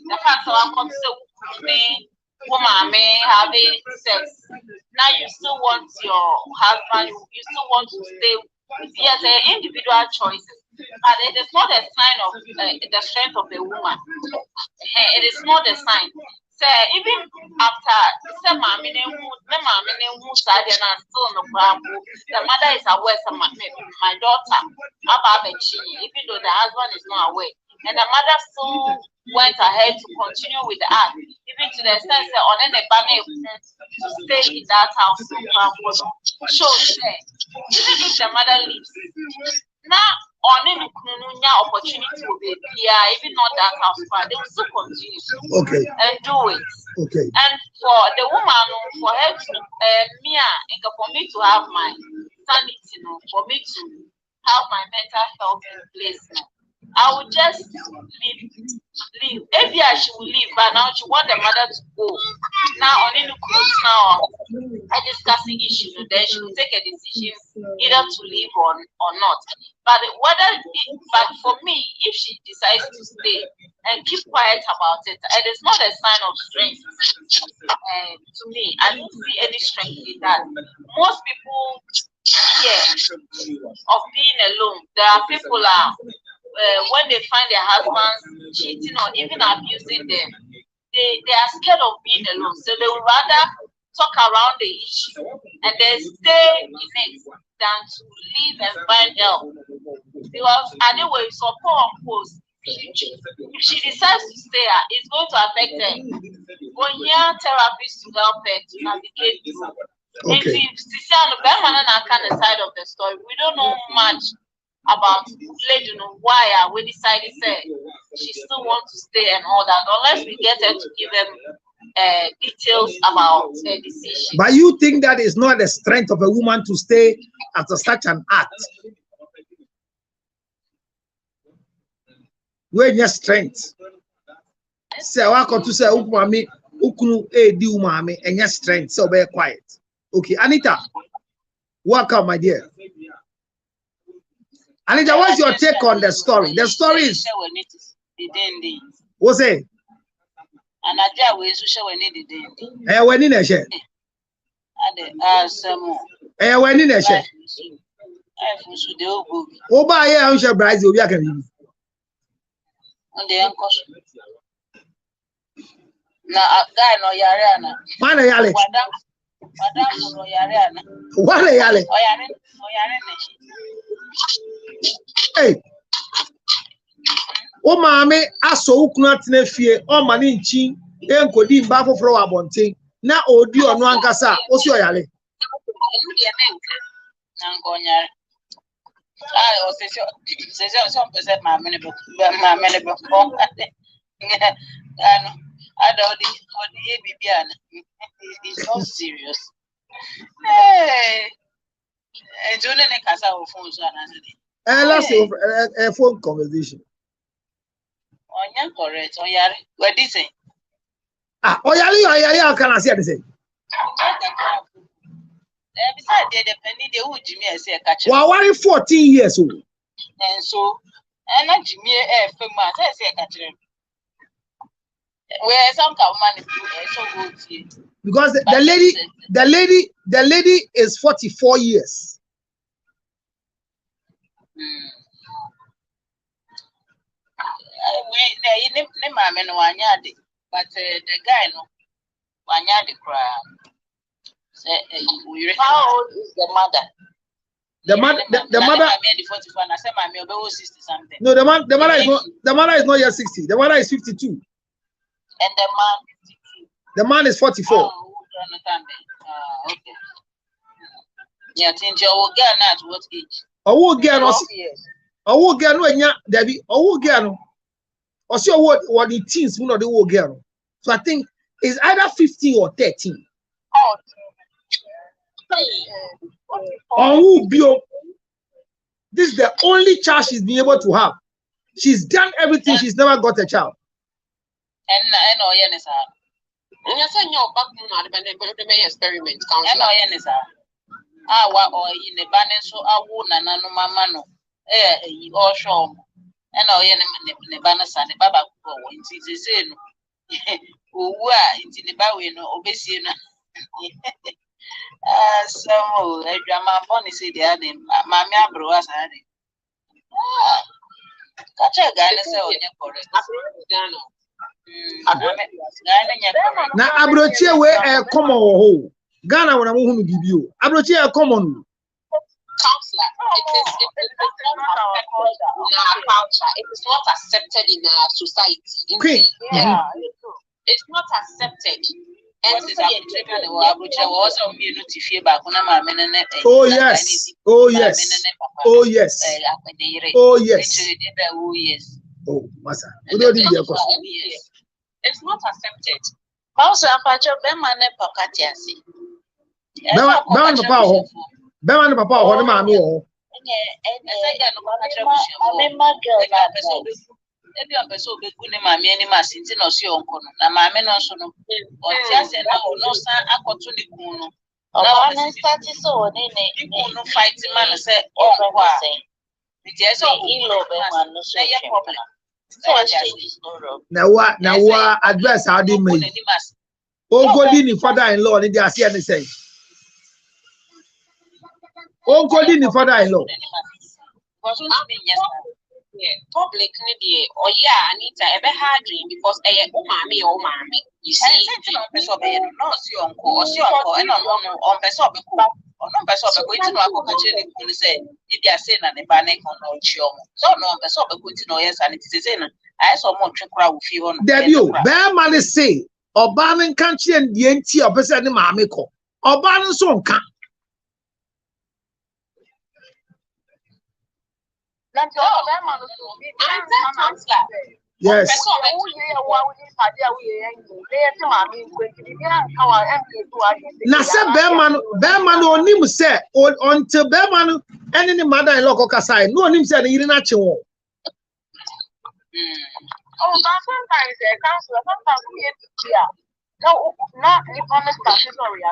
the fact that I'm going to say, woman, having sex. Now you still want your husband, you still want to stay with, yes, individual choices. But it is not a sign of the strength of the woman. It is not a sign. So even after the mother is aware, my daughter, even though the husband is not aware, and the mother still went ahead to continue with the act, even to the extent that on any banner to stay in that house. Shows that even if the mother leaves, now on any opportunity will be here, even not that house, but they will still continue and do it. And for the woman, for her to for me to have my sanity, for me to have my mental health in place now, I would just leave. If she will leave, but now she want the mother to go. Now on any cruise now, I discuss the issue, then she will take a decision either to leave or not. But but for me, if she decides to stay and keep quiet about it, it is not a sign of strength. To me, I don't see any strength in that. Most people fear of being alone. There are people when they find their husbands cheating or even abusing them, they are scared of being alone. So they would rather talk around the issue and then stay in it than to leave and find help. Because anyway, support post. If she decides to stay, it's going to affect her. When here therapists to help her to navigate through. If she's on the side of the story, we don't know much about why we decided she still wants to stay and all that, unless we get her to give them details about the decision. But you think that is not the strength of a woman to stay after such an act? Where your strength? Say, I want to say, Ukumami, Ukunu, di umami, and your strength, so be quiet. Okay, Anita, welcome, my dear. Anita, what's your take on the story? The story is. What's it? And I just wish you were needed. When in a share. When in a share. Oh, by a share, Bryce, you'll be a can. Now, a guy no Yariana. Mana Yale. Madame no Yariana. What a Yale. Hey. Oh, mammy, I saw Uknat Nefie, or Maninchi, and Codim Bafo Fro Abonte. Now, oh, do you know Ancasa, also Yale? I also say some percent my money book. I don't the it's not serious. Hey, and Johnny Casa phones Let's say a phone conversation. Oh, yeah, correct. Oh, yeah, what did say? Ah, oh, yeah, can I say the same? Besides, the penny, they would Jimmy say a catcher. Well, what is 14 years old? And so, and not Jimmy, I say a catcher. Where some money so good. Because the lady is 44 years. But the guy no the crowd. How old is the mother? The mother. I 44. I said my 60 something. No, the mother is not yet 60. The mother is 52. And the man 52. The man is 44. Oh, okay. Yeah, think you will get at what age? Oh, get no. Oh, get no. Debbie. Oh, get no. Or see what the teens who know the will get. So I think it's either 15 or 13. Oh, this is the only child she's been able to have. She's done everything. She's never got a child. And oh yeah, sir. And you say your back moon the experiment And oh yeah, sir. Ah, what or in the banner so I won't and no mamma. Or show. And oh yeah, the banner son, the baba go into the same. Who were into the bowie no obesity. So I grandma bonnie said the other mammy abro as I did. Catch a guy and say, oh, you're correct. Now, Abrochia, where a common hole. Ghana, when I want to give you. Abrochia, a common. Counselor, it is not accepted in our society. Queen. Yeah, it's not accepted. And oh yes, oh yes, oh yes, oh yes. Oh, Massa, it's not accepted. Also, I'm part of them and a pockatiasi. Beman papa, what am I know? Ebi ampeso be kune mami eni masinti no si onkono na mami no so no oti ase na no san akoto ni kunu na na start so ni kunu fight man say onko a nti ese inlaw be man no so ye problem so na wa address how dey make o go di ni father-in-law ni dey ase any say o go di ni father-in-law because public media or yeah, Anita ever hard because mommy. You see, no see uncle, and on person or no person going to know what say if they are saying that the panic on no chiom. So no person going to know yes, and it is in I saw more crowd with you on debut. Bear man say or banning country and the NT of person in Mamiko or banning son can. Yes. Now, say Bearman on him say until Bearman and any mother-in-law Kokasai, no him said he didn't actually. Oh, sometimes council, sometimes we have to hear. No, not if I'm a sorry.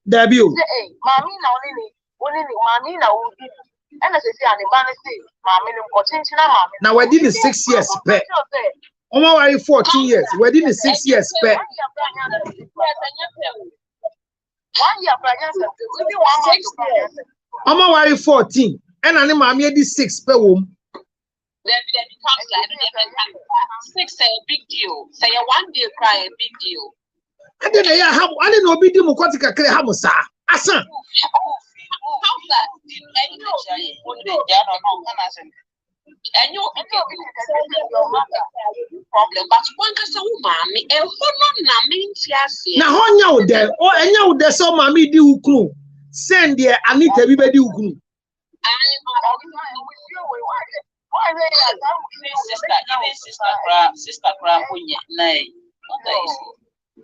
Debut. Now we're doing 6 years pay. Omawari 14 years. We're doing 6 years pay. 1 year pregnancy. 6 years. Omawari 14. And an mammy did 6 per womb. Then becomes like 6 a big deal. Say a 1 day cry a big deal. And then I didn't know be democratic Hamusa. Asa. And you problem, but one can say, mommy, and now, how now there? Oh, and now there's some mammy do crew. Send there, I need everybody who grew. Sister Crab, nay.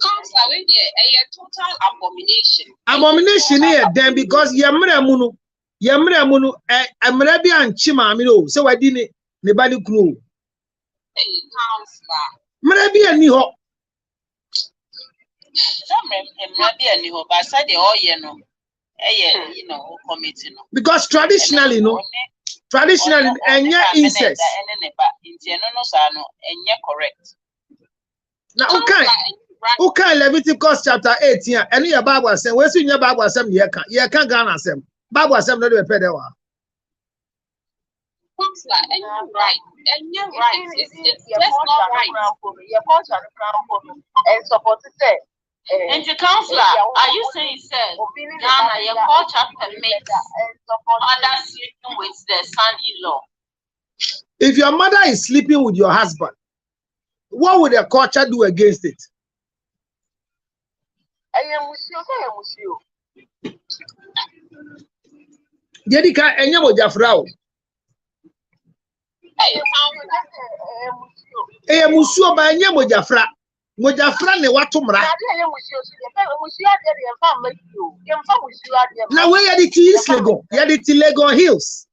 Counselor, a total abomination. Abomination here, then because Yamra Munu, Amrabi and Chimamino, so I didn't the body crew. Mrabi and Niho. Some Niho, but I said the all you know, committee. Because traditionally, no. Traditionally, and yeah, incest. Correct. Now, okay, Leviticus chapter 18, and your Bible said, where's in your Bible? Some year can't Ghana some. Bible said, not a pedawa. And you're right. And you're right. It's not right. Your culture and support to say. And the counselor, are you saying, sir, Ghana, your culture permits others sleeping with their son-in-law? If your mother is sleeping with your husband, what would the culture do against it? Dedika enyamo jafrao. Musuo ba enyamo jafra. Moja friend watumra. Now where are the keys Lego? Yeah, the Lego Hills.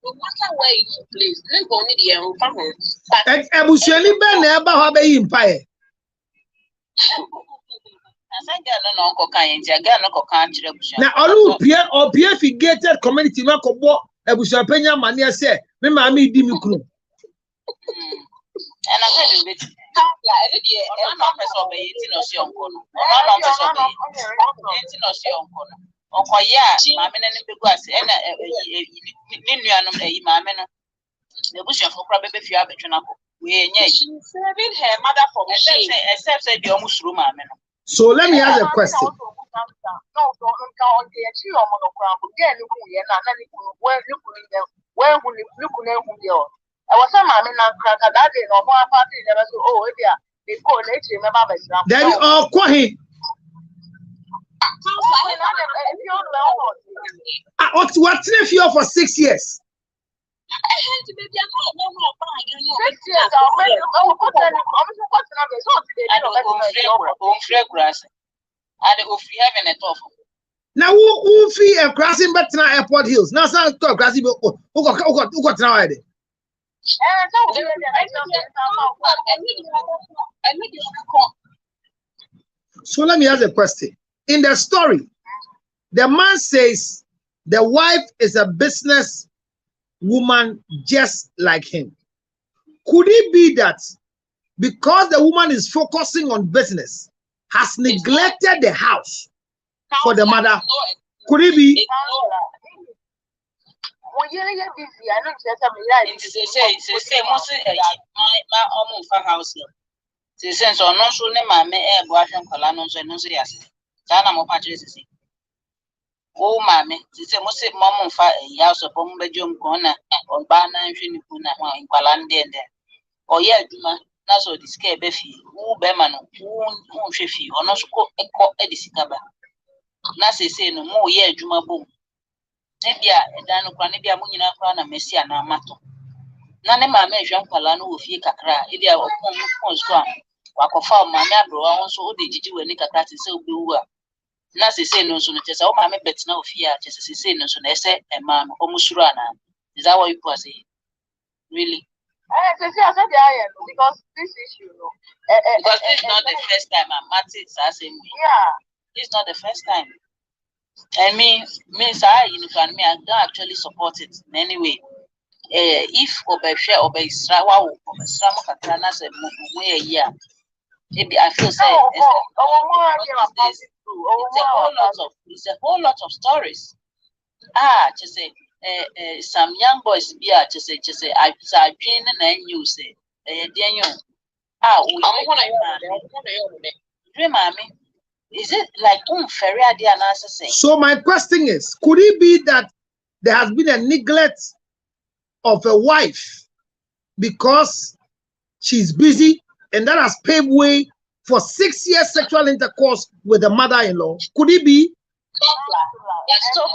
No matter where you place, let's go need the environment. And Ebusheni Ben never have a empire. Now, all Pierre or Pierre gated community Makobo, Ebushapenya Mania said, me mammy dimukru. And I said, I'm not person of 18 or so. Okoya mamene ne begwas ena ninuanom mamene the bush of crab be fia betwena ko we nya serving her mother for except say the omusuru mamene. So let me ask a question. Then oh kwahi what's if you for 6 years? Now who fee a crossing but now airport hills? Now some crossing who got now. So let me ask a question. In the story, the man says the wife is a business woman just like him. Could it be that because the woman is focusing on business, has neglected the house for the mother? Could it be? Oh, mammy, this is most mom for a house of Bombajum corner or Bana and Finipuna in Palande. Or yeah, Duma, that's all this care Beffy, who Beman, who Sheffy, or not echo Edisicaba. Nasi say no more, yeah, Juma boom. Nebia, and Dan Cranibia Munina Crana Messia Namato. None mamma Jean Palano with Yakakra, Idia or Ponsquam. Wakofa, my neighbor, also did you and Nickacat so blue. Nasi say no sooner just all my bets no fear, just as he say no sooner, say, and man, almost run. Is that what you was it? Really? Because this issue, because it's not the first time I'm asking me. Yeah, it's not the first time. And me, I don't actually support it in any way. If Obesha or Besrawa or Besrama Katrana said, yeah, maybe I feel say it's a whole lot of stories. Just say some young boys be just say I dream and you say is it like so my question is, could it be that there has been a neglect of a wife because she's busy and that has paved way for 6 years sexual intercourse with the mother-in-law? Could it be? Stop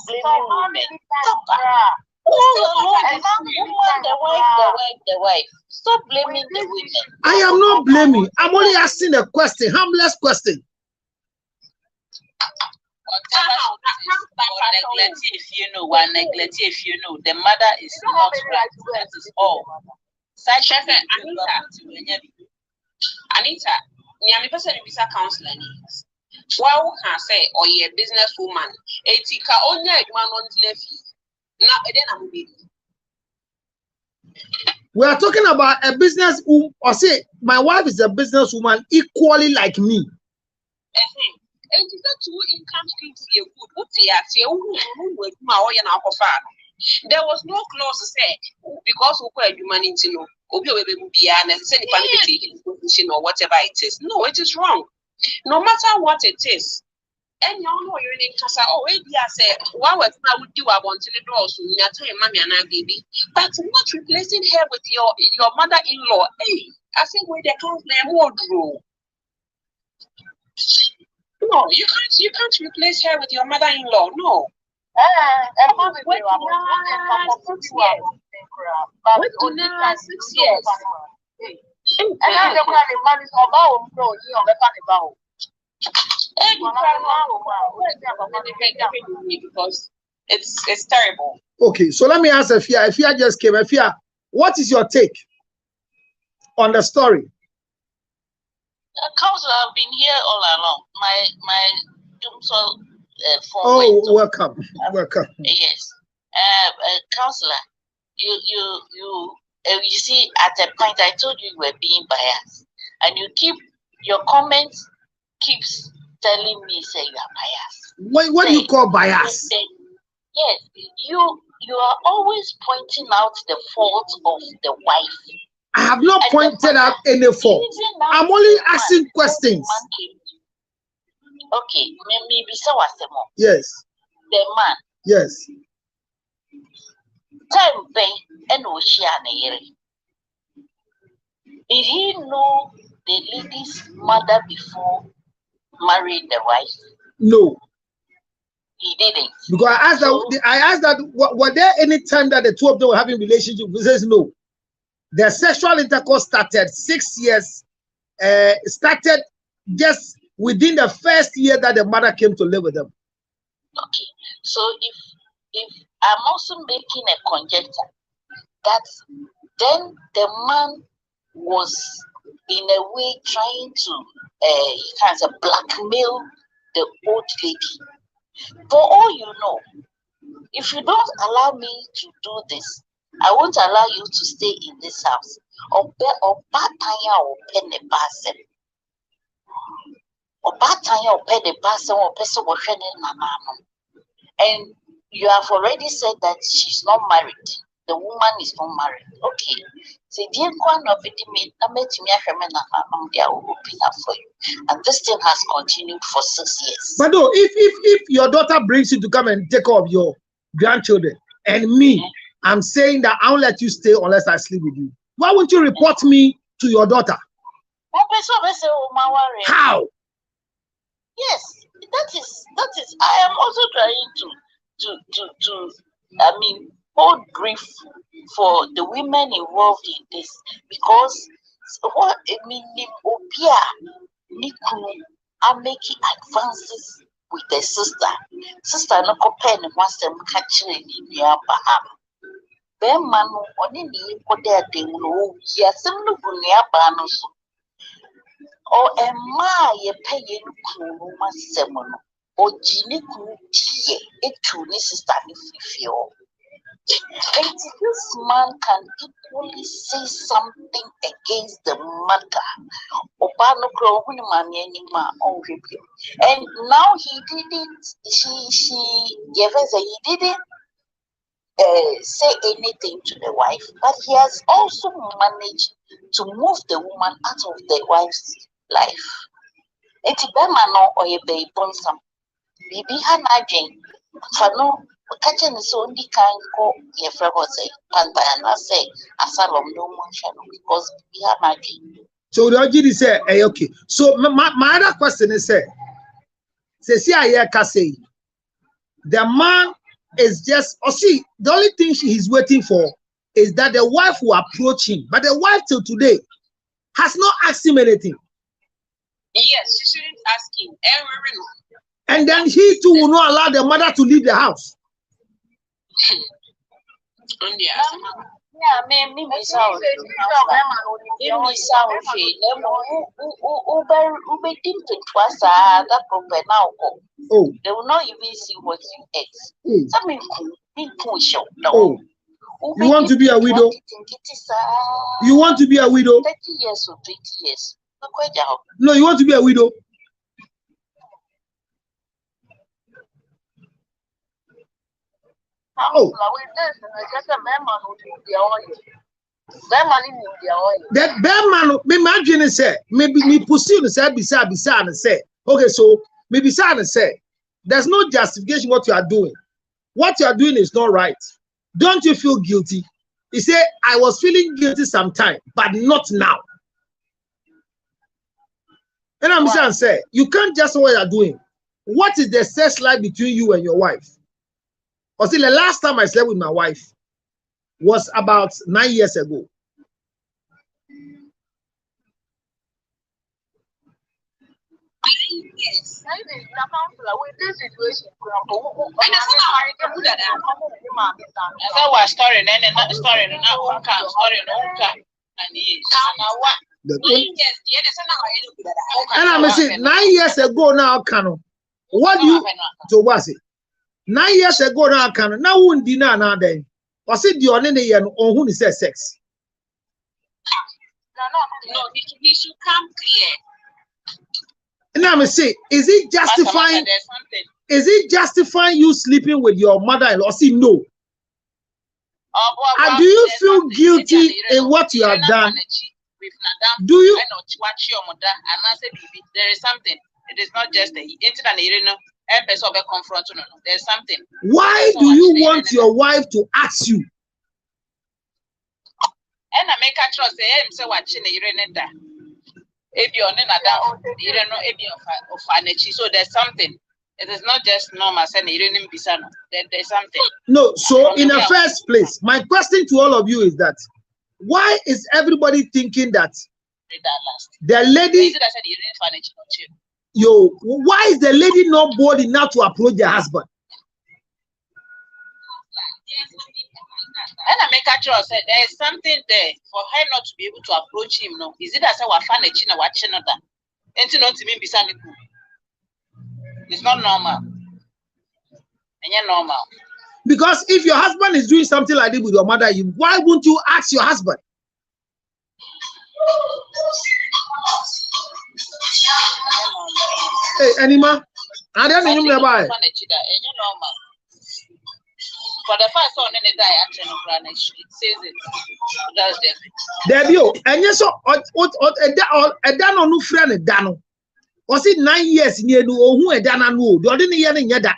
blaming women. The wife. Stop blaming the women. I am not blaming. I'm only asking a question, harmless question. Neglect if you know the mother is not right. That is all. Anita, I'm a person who is a counselor. Well, can say, or ye business woman, etika only one on left. Now, then I'm baby. We are talking about a business or say my wife is a businesswoman equally like me. And it's not two income streams you could put there was no clause to say because we were humanity no or whatever it is. No, it is wrong. No matter what it is. And you know you're in Casa. Oh, maybe I said, what was I would do? I want to the doors to your mommy and I baby, but not replacing her with your mother-in-law. Hey, I think where the council wardrobe. No, you can't replace her with your mother-in-law. No. Because it's terrible. Okay, so let me ask Afia. Afia just came. Afia, what is your take on the story? Counselor, I've been here all along. My oh, welcome. Welcome. Yes. Counselor, you see, at a point I told you were being biased, and your comments keeps telling me say you are biased. What do you call bias? Yes, you are always pointing out the fault of the wife. I have not pointed out any fault. I'm only asking questions. Okay, maybe so was the mom. Yes. The man. Yes. Time bay and Oceania. Did he know the lady's mother before marrying the wife? No. He didn't. Because I asked that were there any time that the two of them were having relationship? He says no. The sexual intercourse started 6 years, started just within the first year that the mother came to live with them. Okay, so if I'm also making a conjecture that then the man was in a way trying to blackmail the old lady. For all you know, if you don't allow me to do this, I won't allow you to stay in this house. Or batanya or pen the basin. Or batanya or pen the basin or person was mama. And you have already said that she's not married. The woman is not married. Okay. So dear one of it I met me they are open up for you. And this thing has continued for 6 years. But no, if your daughter brings you to come and take care of your grandchildren and me, I'm saying that I won't let you stay unless I sleep with you. Why won't you report me to your daughter? How? Yes, that is. I am also trying to hold grief for the women involved in this, because what Opia Niku are making advances with the sister. Sister no compare wants them catching in near Baham. Man only need for their thing. No, yes, some look near Banos. Or a ma ye paying Kuma Semono, or Ginny Kutie, a truly sister if you. And this man can equally say something against the mother. And now he didn't, he didn't say anything to the wife, but he has also managed to move the woman out of the wife's life. It's Bemano or a baby bonsam. Bibi Hanajin, Fano, catching his only kind go, your friend was say, and by an say, Asalom no one shall because Bibi Hanajin. So the OGD say, hey, okay. So my other question is, see, I say, the man is just, see, the only thing he's waiting for is that the wife will approach him. But the wife till today has not asked him anything. Yes, she shouldn't ask him. And then he too will not allow the mother to leave the house. Oh, they will not even see what you ate. Oh, you want to be a widow? You want to be a widow? 30 years or 20 years. No, you want to be a widow? Oh. That bear man, imagine say, maybe me pursue the say, beside and say, okay, so maybe beside and say, there's no justification what you are doing. What you are doing is not right. Don't you feel guilty? He said, I was feeling guilty sometime, but not now. And I'm saying, say, you can't just what you are doing. What is the sex life between you and your wife? Or see, the last time I slept with my wife was about 9 years ago. Yes. With this situation, and I'm saying 9 years ago now, Kano. What do you so was it? 9 years ago now, Kano. Now won't dinner now then. Was it the only year on who says sex? No, he should come clear. And I'm saying, is it justifying? Is it justifying you sleeping with your mother-in-law? See, no. And do you feel guilty in what you have done? Do you? There is something. It is not just the there's something. Why do you want your wife to ask you? And I make a trust say watching the if you're you don't know if you're financial, so there's something. It is not just normal saying you didn't be son. There's something. No, so in the first place, my question to all of you is that why is everybody thinking that the lady why is the lady not bold enough to approach their husband? And I make a choice. There is something there for her not to be able to approach him. No, is it as I was watching that? And to not to be beside him. It's not normal. And you're normal. Because if your husband is doing something like this with your mother, why won't you ask your husband? Hey, Anima, I don't know nearby. For the first one in the die action of it says it. That's the there you and yes, so a dan on no friend dano. Was it 9 years near no who a dana no? You didn't hear that.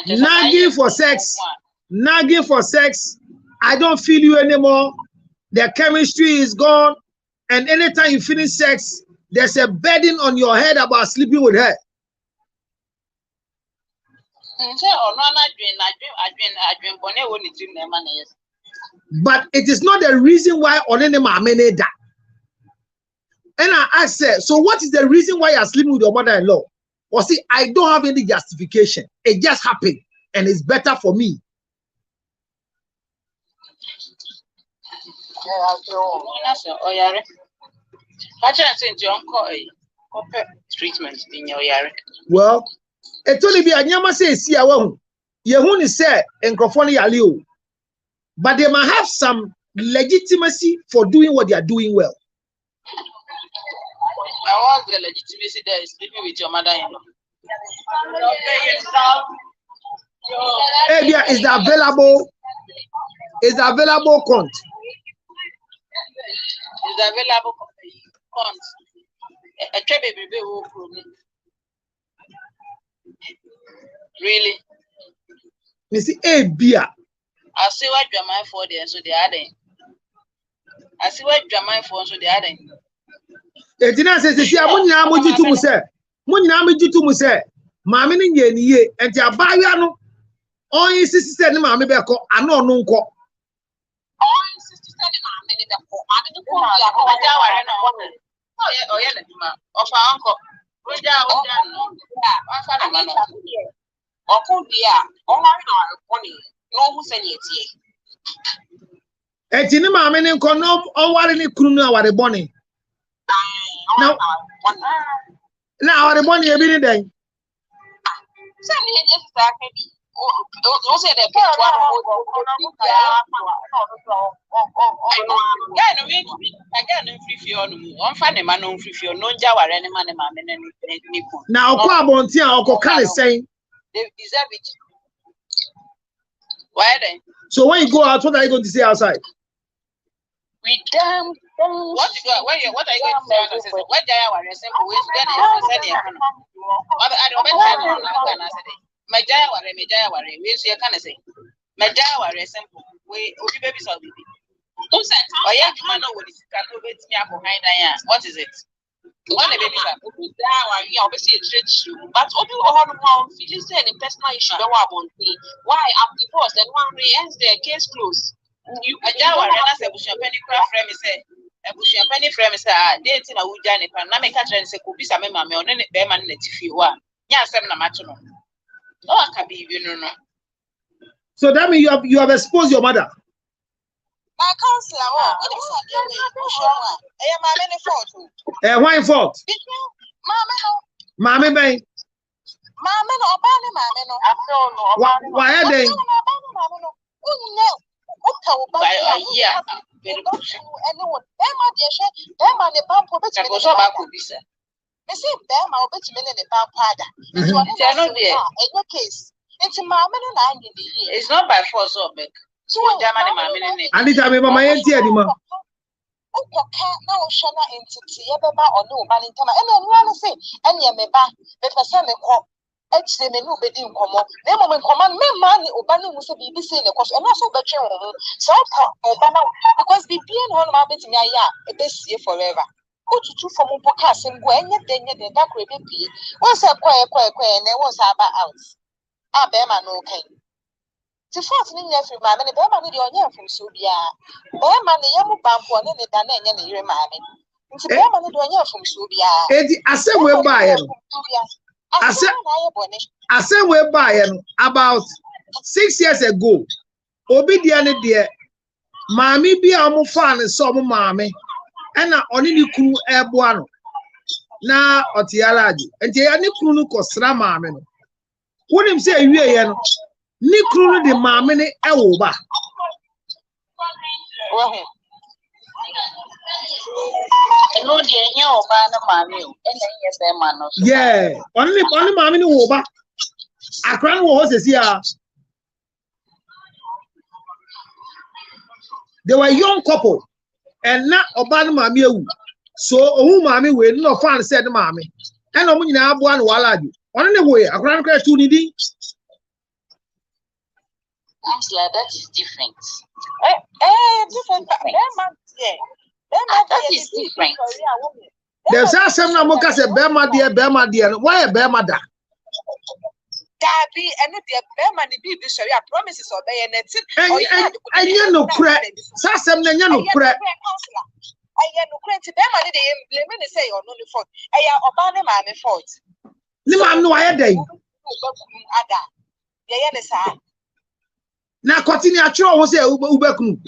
Nagging for sex. Nagging for sex. I don't feel you anymore. The chemistry is gone. And anytime you finish sex, there's a burden on your head about sleeping with her. But it is not the reason why that. And I asked her, so what is the reason why you're sleeping with your mother-in-law? Or see, I don't have any justification. It just happened, and it's better for me. Well, it only be a nyama say see awu. Yehuni say enkrofo yali, but they might have some legitimacy for doing what they are doing well. I want the legitimacy there is sleeping with your mother-in-law. Area is available. Is available count. Is available count. A baby will really? You see, a beer. I see what you're mind for there, so they are there. I see what you're mind for, so they are there. E dina se se amunya amuji tumu se munya amuji tumu se maame ni nye niye enti abaya no on insist say ni maame be ko ano no nko on insist say ni maame ni be ko maame ni ko ya ko waja ware no oye na duma ofa anko oja no anfa na ma no okun bia on ware na oni no hu se ni etie enti ni maame ni nko no on ware ni kunu no aware boni. Now the money a bit then. Now, saying they deserve it. Why then? So when you go out, what are you going to say outside? We damn. What are you going to say? What they are simple ways to get I don't mention Majaya ware, we see a kind of say. Majaya ware simple. We baby so baby. Who said, oh, yeah, you know what is can over me behind. What is it? One baby that obi da wa ya obesi etrechu but obi wo ho no mo feel say any personal issue be wa bonti why I'm divorced and one way ends the case closed you aja wa na say bushia penny cra frame say bushia penny frame say date na wuja ne pan na me ka tren say ko bisa me ma me one be ma na tifi wa nya asem na macho no o aka bi bi no. So that means you have exposed your mother. My counselor, what is that? My many fault. Why fault? Mammy Bay. Mamma no, Mamma no. Why are they? It's not by force of it. So Anita, me mama ain't here anymore. Now, Shana entity, Ebeba or no, Banintama, and then one say, and Yameba, let us send a call. Actually, me no bedin komo. Na mo men command me man ni obani mu se bibi say ne koso. And also betwe ho. So obana because bibi en ho ma betimi aya e be sie forever. Otutu from mpoka asem go enye de da kro be pie. Won say kwa na won say aba out. Be ma no kan. Ti fort ni nya free ma me be ma ni de onye mfum so bia. Be ma ne yam bampo ne da na enye ne yire ma me. Nti be ma ni de onye mfum so bia. Edi asem we ba ye no. I said we're buying about 6 years ago. Obi diane dear, Mammy be a fan some mammy, and only you crew airbuano. Now, Otialaji, and Tiani Kunu Kosra mammy. Wouldn't him say you are Nikunu the mammy Ewoba. Yeah, only mammy Woba. A crown was here. They were a young couple, and not Obama mammy. So, who mammy will not find said mammy. And I'm going to have one while I do. On the way, a crown crash to Nidi. That is different. Different. That is different. There's some Namoka said, Bema dear, why a Bema da? Daddy, and the Bema be sorry, I promises obey and you know, crack. Sassam, then you know, crack. I am no credit. Bema did they say or no fault. I am Obama, my fault. No, I'm no idea. Yes, Now, continue. I try to say Ubeku.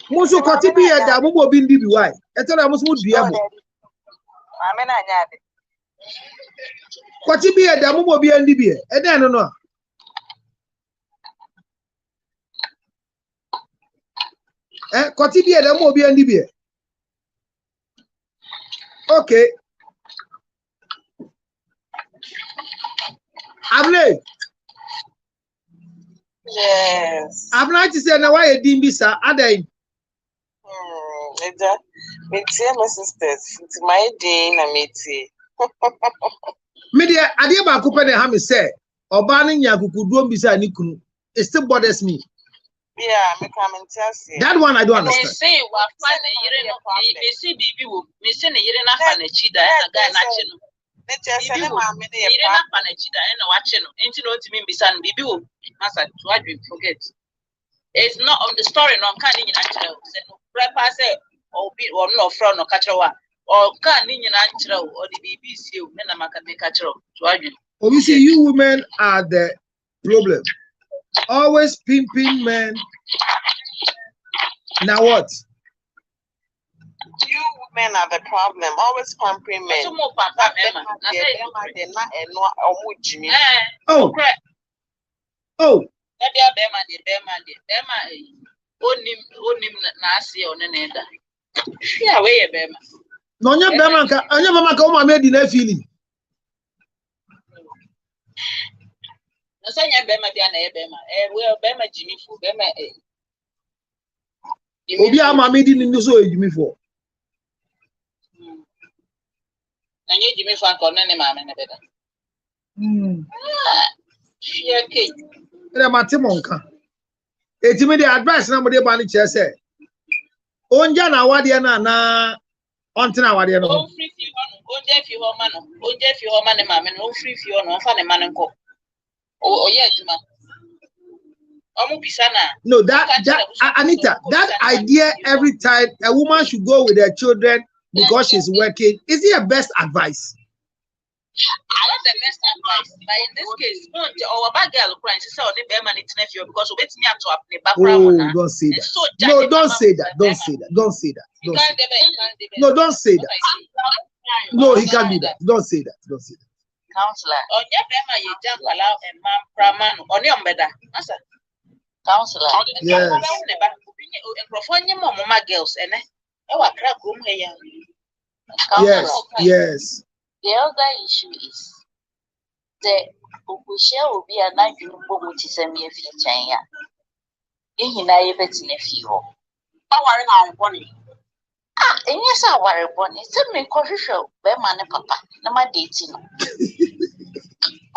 Musu kotibi ya da mubo bindi biwai. Etara musu mudiabo. Amen anyade. Kotibi ya da mubo bindi biye. Ede no no. Kotibi ya da mubo bindi biye. Okay. Able. Yes. I'm not to say now why you didn't be sir. Adai. Me tell my sisters. It's my day na me tell. Media adia ba ko pene ha me say oba ne nya kukuduo bisa ni kunu. It still bothers me. Yeah, me come and tell you. That one I don't understand. They say wa fa na yire no. Me say bibi wo. Me say na yire na fa na chida na guy na chi no. Me tell say na ma me dey yire na fa na chida na wa chi no. Enti no ntimi bisa no bibi wo. Masa to I forget. It's not on the story no kan ni nyina kire o. Say no prepare say obi or no from no ka kire wa. Or kan ni nyina kire o. Or the bibi see o. Me na maka me ka kire o. To I Oh, you see, you women are the problem. Always pimping men. Now what? You women are the problem. Always pumping men. Oh. Oh. No, nya bema ka, anya bema ka o ma me di na feeling. No say nya bema dia na e bema. We bema Jimmy for bema Obi ama me di ni so ejimi for. Na nye Jimmy for ko na ne ma me na beda. Yeah, okay. ene matimonka etimi the advice na mo de ba ni che say onja na wade na ontina wade no o free fi ho no onje fi ho ma no onje fi ho ma ne ma me no free fi ho no fa ne ma ne nko o ye aduma no, that Anita, that idea every time a woman should go with her children because she's working, is it a best advice? I love the best advice, but in this case, our bad girl crying, she said, "Only bear money to nephew because we me up to up the background." Oh, don't say that. No, don't say that. Don't say that. Don't say that. No, don't say that. No, he can't do that. Don't say that. Don't say that. Counselor, on your bema, you jump allow a man, praman, on your bed. Counselor, yes. Girls, and our crack room here. Yes, yes. The other issue is the Ukusha will be a night which is a mere future. In I bet in a few. How are bonny? Ah, and yes, I worry bonny. Send me coffee show, bear man and papa, no my dating.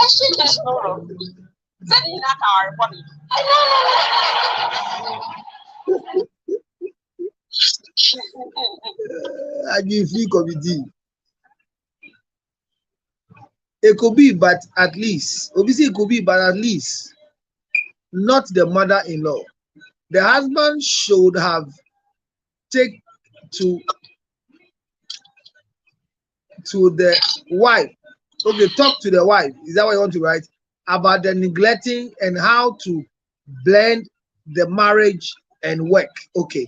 I should just know. Send me that our bonny. I give free committee. It could be, but at least, obviously, it could be, but at least, not the mother-in-law. The husband should have take to the wife. Okay, talk to the wife. Is that what you want to write? About the neglecting and how to blend the marriage and work. Okay.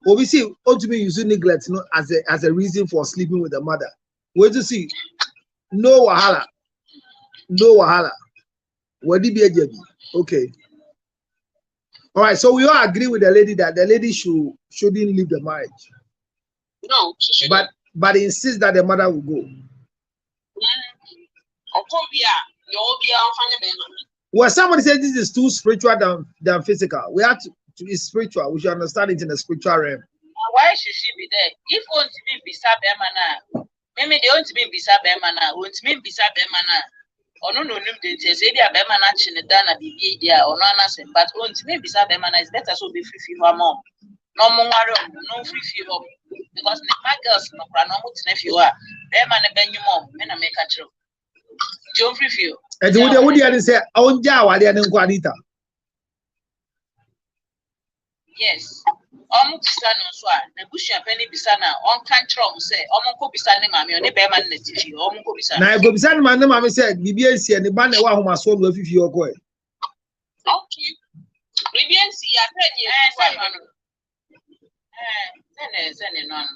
Obviously, ultimately, you see neglect, you know, as a reason for sleeping with the mother. Wait to see. No wahala. No wahala. What did be a JB? Okay. All right. So we all agree with the lady that the lady shouldn't leave the marriage. No, she shouldn't. But insist that the mother will go. Well, somebody said this is too spiritual than physical. We have to be spiritual. We should understand it in the spiritual realm. Why should she be there? If you want to be beside Bemana, maybe they want to be beside Bemana, want to be beside Bemana. Or no, they say they are Bemana Chinedana, BB, or no, but want to be beside Bemana is better so be free for mom. No more, no free for because my girls no grandmother if you are Bemana Ben you mom, and I make a true. Don't free for you. And would you say, "Oh, Jawa, they are in Quanita." Yes. Bisano so na busua pani bisana on kan trom say omonko bisane mame oni be man na tifi omonko bisana na go bisane man na mame say bibia nsia ne ba na wa homa so no afifi okọ e okay bibia nsia say no no.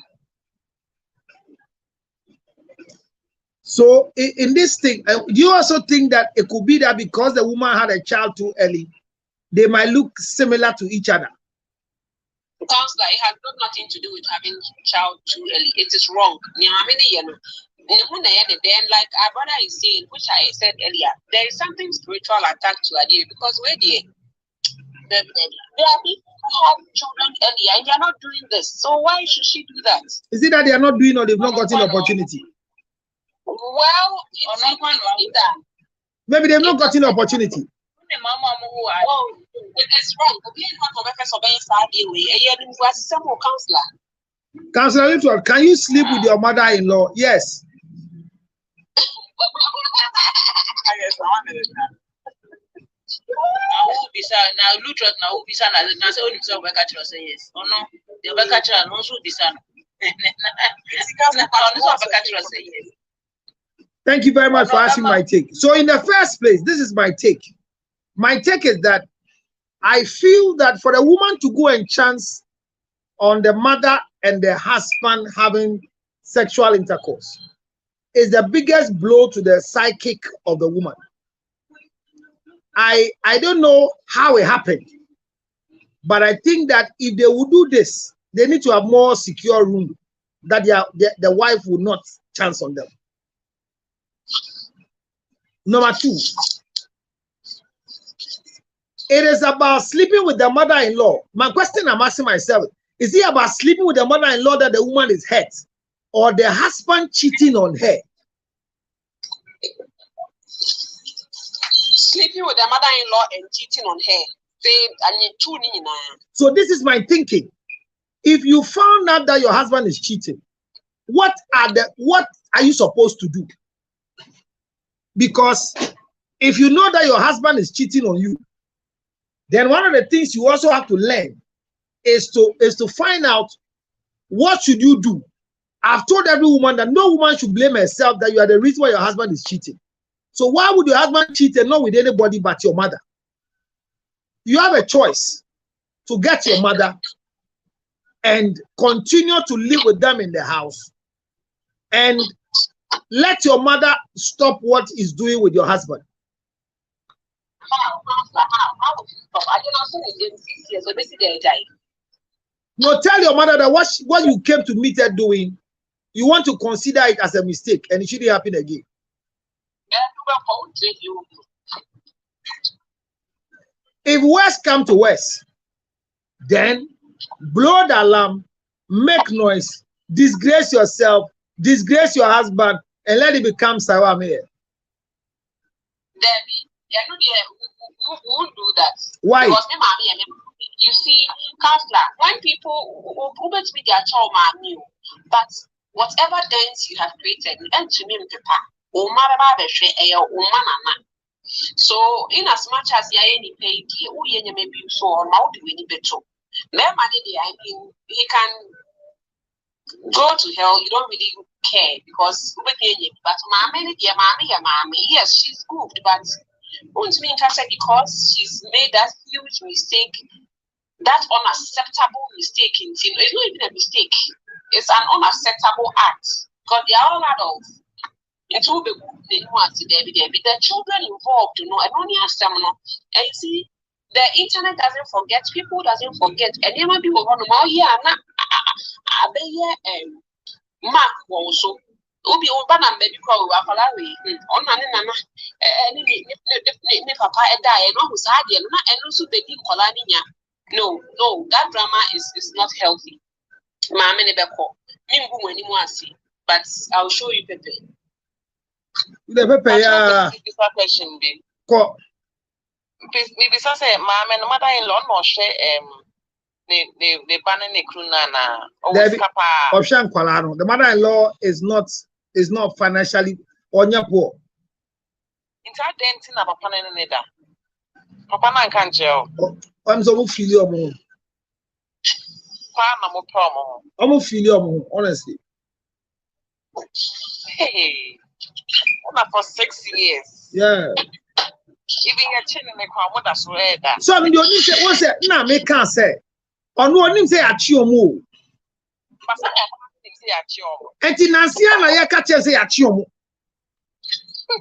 So in this thing, do you also think that it could be that because the woman had a child too early, they might look similar to each other? Counselor, it has got nothing to do with having child too early. It is wrong. Then, like our brother is saying, which I said earlier, there is something spiritual attached to idea because where there are people who have children earlier and they are not doing this. So why should she do that? Is it that they are not doing or they've not gotten opportunity? Well, it's not one that. Maybe they've not gotten opportunity. Oh, it's wrong. Counselor, can you sleep with your mother-in-law? Yes. Thank you very much for asking my take. So in the first place, this is my take. My take is that I feel that for a woman to go and chance on the mother and the husband having sexual intercourse is the biggest blow to the psychic of the woman. I don't know how it happened, but I think that if they would do this, they need to have more secure room that the wife would not chance on them. Number two, it is about sleeping with the mother-in-law. My question I'm asking myself, is it about sleeping with the mother-in-law that the woman is hurt, or the husband cheating on her? sleeping with the mother-in-law and cheating on her. So this is my thinking. If you found out that your husband is cheating, what are you supposed to do? Because if you know that your husband is cheating on you, then one of the things you also have to learn is to find out what should you do. I've told every woman that no woman should blame herself that you are the reason why your husband is cheating. So why would your husband cheat and not with anybody but your mother? You have a choice to get your mother and continue to live with them in the house and let your mother stop what he's doing with your husband. No, tell your mother that what you came to meet her doing, you want to consider it as a mistake and it shouldn't happen again. If worse come to worse, then blow the alarm, make noise, disgrace yourself, disgrace your husband, and let it become Sawame. Who won't do that? Why? Because you see, counselor, when people who bet me their child, but whatever dents you have created, and to me, so in as much as you any paid, maybe you saw now do any better. He can go to hell, you don't really care because but mommy, yes, she's good, but won't be interested because she's made that huge mistake, that unacceptable mistake it's not even a mistake, it's an unacceptable act because they are all adults. It will be the children involved, you know, and only ask them, and you see, the internet doesn't forget, people doesn't forget, and you might be one of my Mark also. Ubi Obana baby call Wafalawi on papa die and who's hiding and also baby Colania. No, that drama is not healthy. Mamma never call. Nimbu when you want to see, but I'll show you Pepe. The Pepe, question be. Maybe so say, Mamma and mother-in-law no share the banana crunana or Oshan Kwalano. The mother-in-law is not financially on your poor. Inside denting of Papa and Neda. Papa can't jail. I'm so filial more. Pana more promo. I'm filial, honestly. Hey, for 6 years. Yeah. Even your chin in the crowd, that's where that. So I'm only say, what's it? Now, me can't say. Or no one say at your move. And in Nancy, I catch you say at your.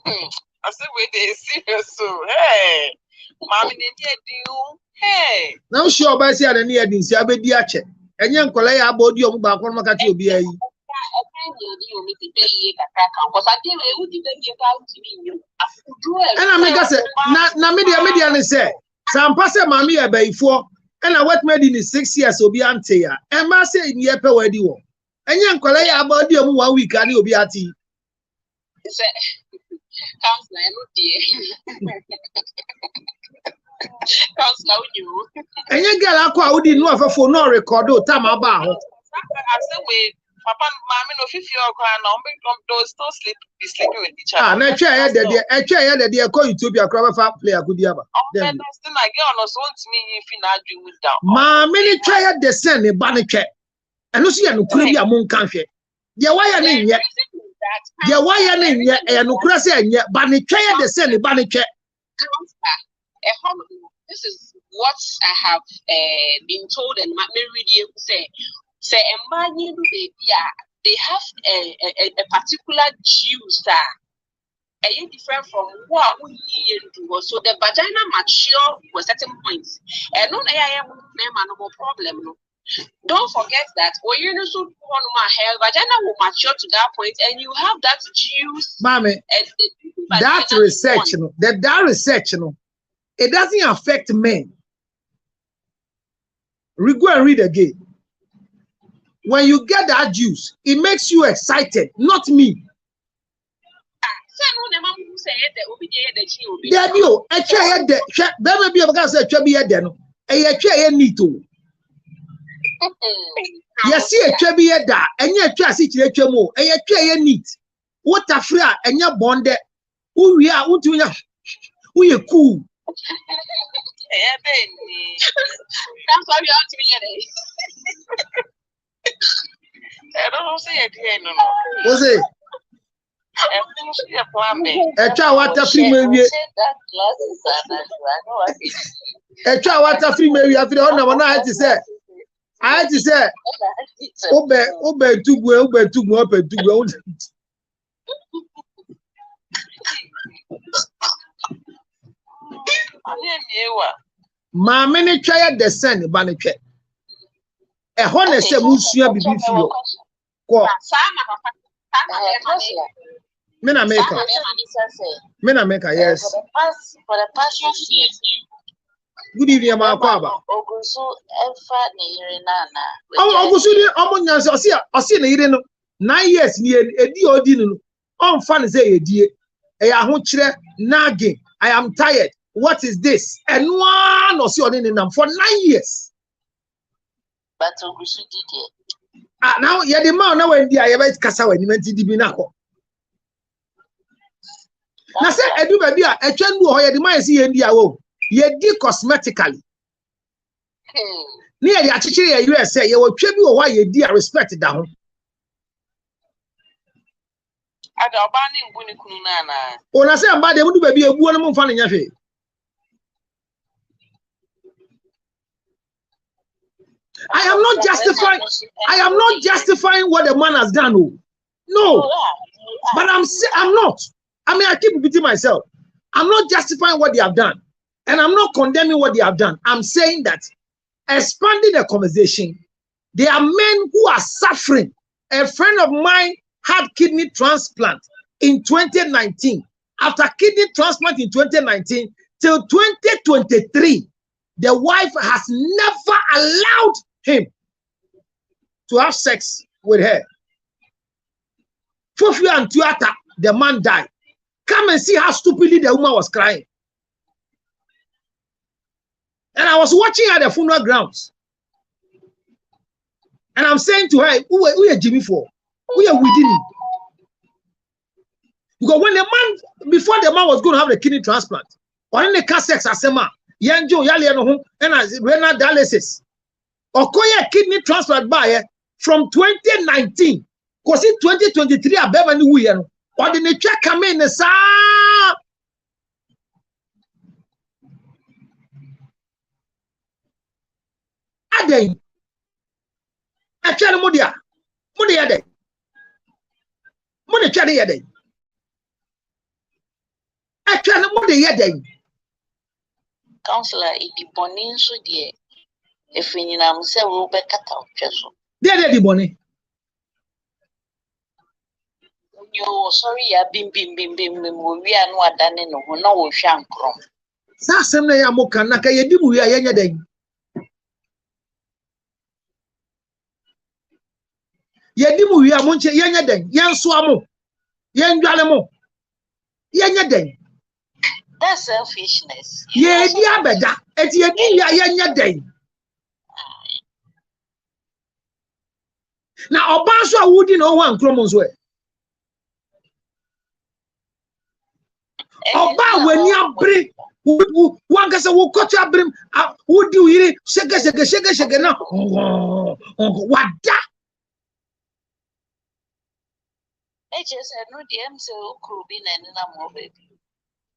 I said, wait, they serious so. Hey, mommy, they do. Hey, now sure, by say, I didn't see a baby at it. And young Colaya about your back on my catch you be a. And I make us say, na media and say, some person mammy a bay for, and I what made in the 6 years will be ante. And ma say in year per wedding. And young Colaya about you 1 week and you'll be at tea. Counselor, you. And you get a quote, who didn't know for no record, time about. I said, wait. Papa, mammy, no, if you're crying, those still be sleeping with each other. Ah, na chair that they call you to be a crab player. Could you ever? Then, still, I get on us want me if you not do with down. Mammy, try the send a banner check. And no see a no cribby among country. The wire name yet. The wire name yet, and no crazy and yet, banner try the send a banner check. This is what I have been told, and Mary say. Say, they have a particular juice that is different from what we do. So the vagina mature to a certain point. And no, no problem. Don't forget that when you know so vagina will mature to that point, and you have that juice. Mommy, that research, that research, it doesn't affect men. We go and read again. When you get that juice, it makes you excited, not me. There you a chair de there may be a gas a chubby head then a chair need to. Yes, see a chubby head and your chair sit a chemo, a chair neat. What a free and your bond who we are, we are cool. That's why you have to be I don't say it here, no. What's it? A child water free maybe. A child water free maybe after the honor. I had to say, Obe to go, open to go. My many try the sun, Baniche. A honest Musia be before. Mena maker, yes. For the past years. Good evening, my papa. Ogusu Alpha Nirinana. Oh, Ogusu, I see the 9 years near a deal dinner. On fun say a dear. I nagging. I am tired. What is this? And one or see on them for 9 years. But Ogusu did it. Now, yeah, the man now when the Ayabite Casa when you went to the Binaco. Now, say, I do baby, a chan who the man see in the hour. Ye did cosmetically. Near the Achichi, USA, you will tribute why you dear respect down. I got banning Bunikunana. When I say about the would be a woman fan in your face. I am not justifying what the man has done. No. But I'm not. I mean, I keep repeating myself. I'm not justifying what they have done. And I'm not condemning what they have done. I'm saying that expanding the conversation, there are men who are suffering. A friend of mine had kidney transplant in 2019. After kidney transplant in 2019 till 2023, the wife has never allowed him to have sex with her. Fofu and Tuata, the man died. Come and see how stupidly the woman was crying. And I was watching at the funeral grounds. And I'm saying to her, who are Jimmy for? We are within him. Because when the man, before the man was going to have the kidney transplant, or in the car sex asema, Yanjo Yaliano, and renal dialysis, or Koya kidney transplant by from 2019, because in 2023, I better knew we are. Or the check come in the sa. Ade. Actually, Mudia. Mudia de. Mudia chari de. Actually, Mudia de. Counselor, it be bonin so dear. If we am say we will be cut out. There the bonnie. You sorry, ya bim, we are not done in no shank crom. Sassam ya moka naka yedimu ya yenya den. Yedimu ya monche yenya den. Yan swamo. Yan dwalemo. Yenya den. That's selfishness. Ye dia beda. Eti yedi ya yenya den. Na obanso awudi no wan kromons we. Oba weni abri wangasa wo kocha abrim wudi yiri shege na wada said no DM so okru bi na nina mo baby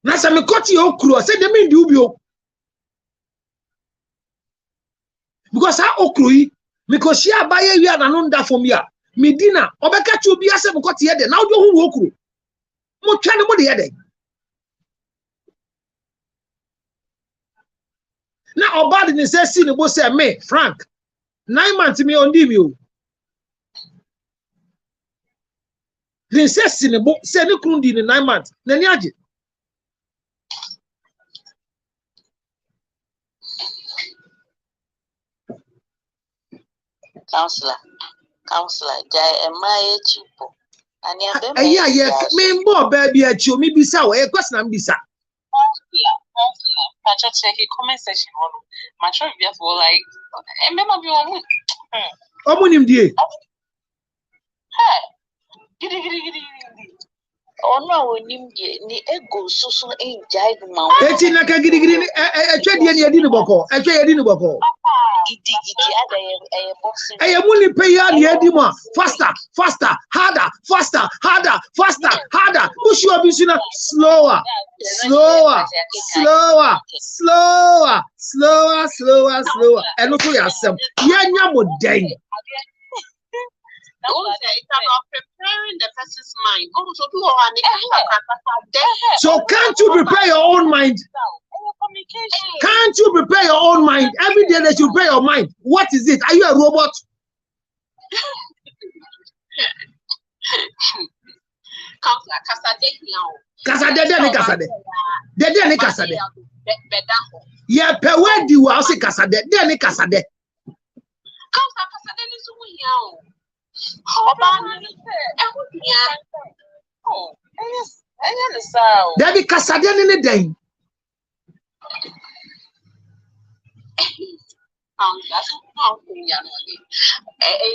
na se me koti okru say dem ndi ubi o because ha okru yi because she abaye wi ana no nda for me a medina obeka chi obi ase me koti ye de na odo hu okru mo twa ne mo de ye de. Now, about the necessity, the boss said, me, Frank, 9 months me on you. The necessity, the book said, you couldn't in 9 months. Then you had it. Counselor, Jai, am I cheapo? yeah, me more baby at you, me bisa, a question I'm bisa. I just check a comment section on my trip for like, and then I'll be on. Omunim die. Oh no, ni ego so in jive ma. Eti na ka gidigidi etwe die ne adi ne boko. Etwe adi ne boko. Gidi ada boxing. Eye mu ni pe ya ne adi mo. Faster, harder, faster, harder, faster, harder. Push obi sina slower. Eno to yasem. Ya nya mo den. It's about preparing the person's mind. So can't you prepare your own mind? Can't you prepare your own mind? Every day that you prepare your mind. What is it? Are you a robot? Kasade. Yeah, pe where do I say kasade? Deni kasade. Debbie Casadena in the day.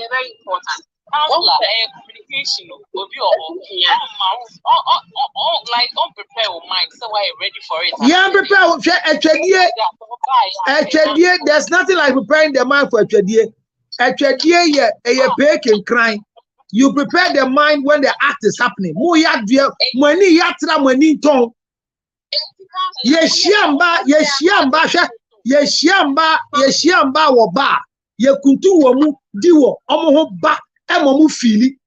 Very important. Communication will be like unprepared mind, so I ready for it. Yeah, prepare. There's nothing like preparing the mind for a bake and crying. You prepare the mind when the act is happening. Yeshiamba woba. Yekuntu womu diwo omo ba emomu fili.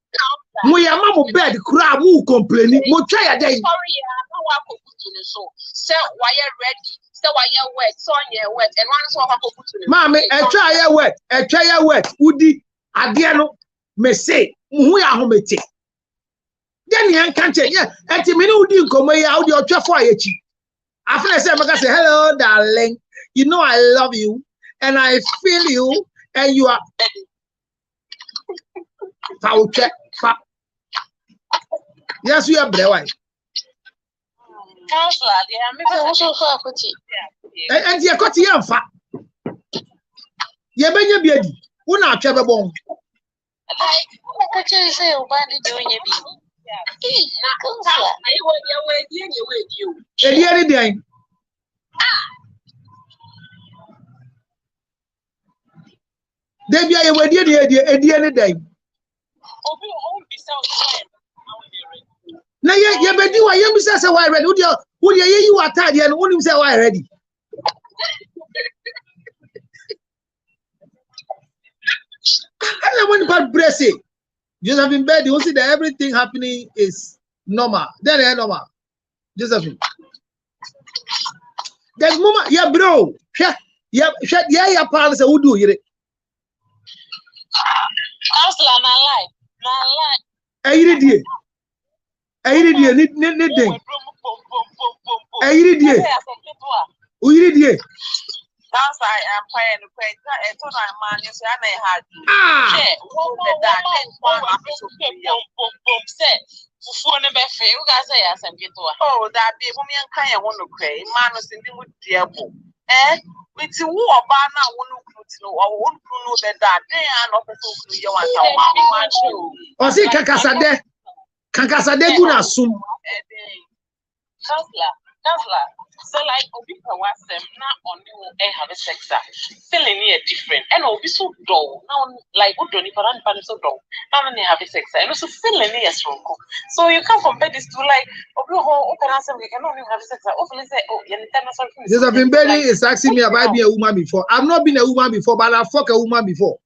Muyama mo bed kura mu complaining. Mo try ya dey. Sorry, so why you ready? So why you wet? So you wet. And one so I put to Mama, try ya wet. Udi ade no me say mu ya homete. Then yan kan che yeah, enti me no udi nkomo ya udi otwefo ayechi. After say make say hello darling. You know I love you and I feel you and you are yes, we are brewing. And you got the alpha. You been your baby. Who not travel bone? What you say about doing it? The other day. They be a wedding at the end of the day. Now, yeah, but you are young, Mr. Why ready? Would you are tired and wouldn't say why ready? I want to press it. Josephine bed, you see that everything happening is normal. Then it's normal. Josephine. There's mama, yeah, bro. Yeah, pals who do it. I did it. That's why I'm playing the play. And so I'm man, you say I may have oh, that be woman kind of want to pray. Man was in the dear book. It's a war about now. One know or won't know that they are not a so you want. Or say Kakasade guna sum. Counselor. So like Obi Kawasem now on you have a sex feeling here different and Obi so dull now like what don't even so dull now they have a sex and also feeling here strong. So you can't compare this to like Obi open answer we can only have sex. Hopefully say oh you need something. Josephine Bailey is asking me about being a woman before. I've not been a woman before, but I've fucked a woman before.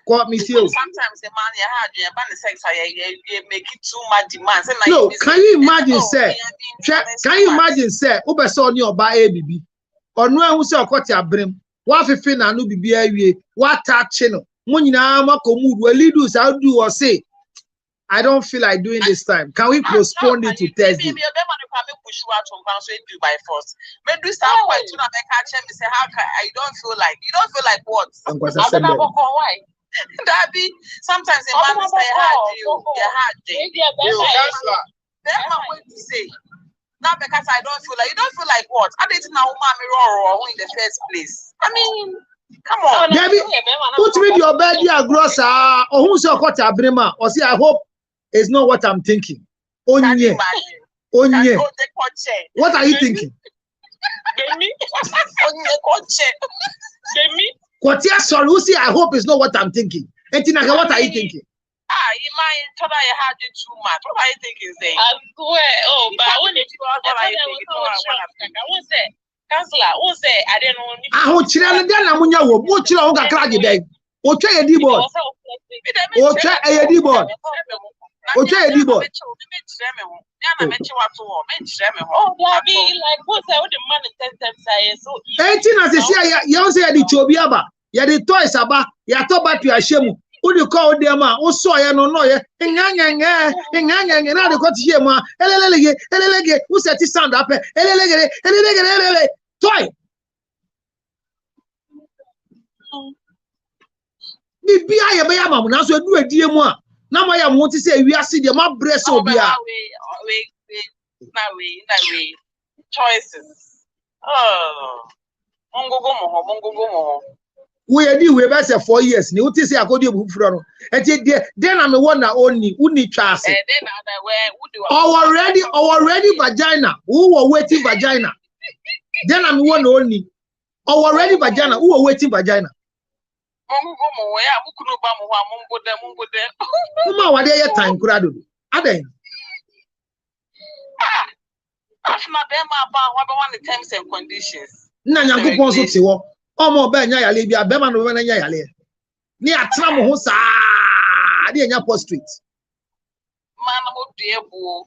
Sometimes the man you had you ban the sex you make it too much demands. No, can you imagine say? Can you imagine say? Ube so ni oba ABB. Onu ehun se okoti abrim. Wa fefe na no bibi awie. Wa touch no. Mo nyina ma ko mood we lead us how do or say I don't feel like doing this time. Can we postpone it to Thursday? Push you out from council do by force. But do some point to not make a say how I don't feel like what? Why? That be sometimes a man say hard you, that's my way to say. Not because I don't feel like you don't feel like what? I didn't know mommy or in the first place. I mean, come on. Debbie, put me your bed here, gross. Or who's your quarter, Brima? Or see, I hope it's not what I'm thinking. Onye. Onye. What are you thinking? What yes, sorry, who see, I hope it's not what I'm thinking. Etina, what are you thinking? You might thought I had you too much. What are you thinking, saying? I swear, but I want to say, Counselor, who say I didn't know. I want children, then I'm on your watch. You got crack day. Or try a D-board. Or try a D-board. Or try a D-board. Oh, I be like, what's the money 10 times I 18 as I say, you say the Chobiaba, ya the toys about, ya talk about your shame. Who you call them? Oh, so I don't know. And now the got here, ma. Elelege, who said to stand up? Elelege, toy. Be I a mamma, now so do a dear one. Now I am want to say, we are seeing my breast will be that way. Choices. Oh, Mongo. we are the way back 4 years. You say I go to from then I'm the one that only chance. Already vagina. Who were waiting vagina? Then I'm one only. Already vagina. Who were waiting vagina? Kuma what day time kurado? Aden. After them about what one the terms and conditions. Na nyankopon so te wo. Omo ba nya yale bia be ma no na nya yale. Ni atena mo ho sa de nya prostrate. Man mo duebu.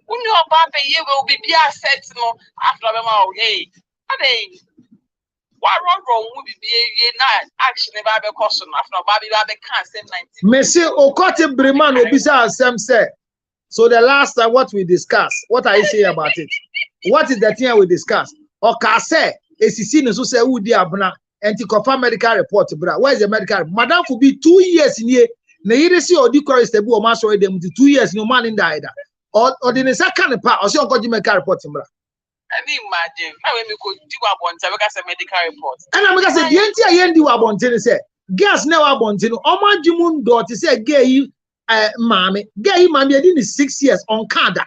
Uni oba be ye will be set no after them all hey. Ade what wrong will be na action ba be caution after ba be can same 19. Me say okote breman obisa asem say. So the last time what we discussed, what are you saying about it? What is the thing we discussed? Oka say ACC no so say who dey abuna and to confirm medical report bra. Where is the medical report? Madam for be 2 years in here. Na yire see odi chorus tebu o ma so dem 2 years no man in die da. Or the second part or say on go medical report bra. I mean imagine how we could do abonte we say medical report. And I'm say the enti ayendi wa abonte say gas na wa abonte no o ma dwumu ndo te say gay mami gay mami edi ni 6 years on kada.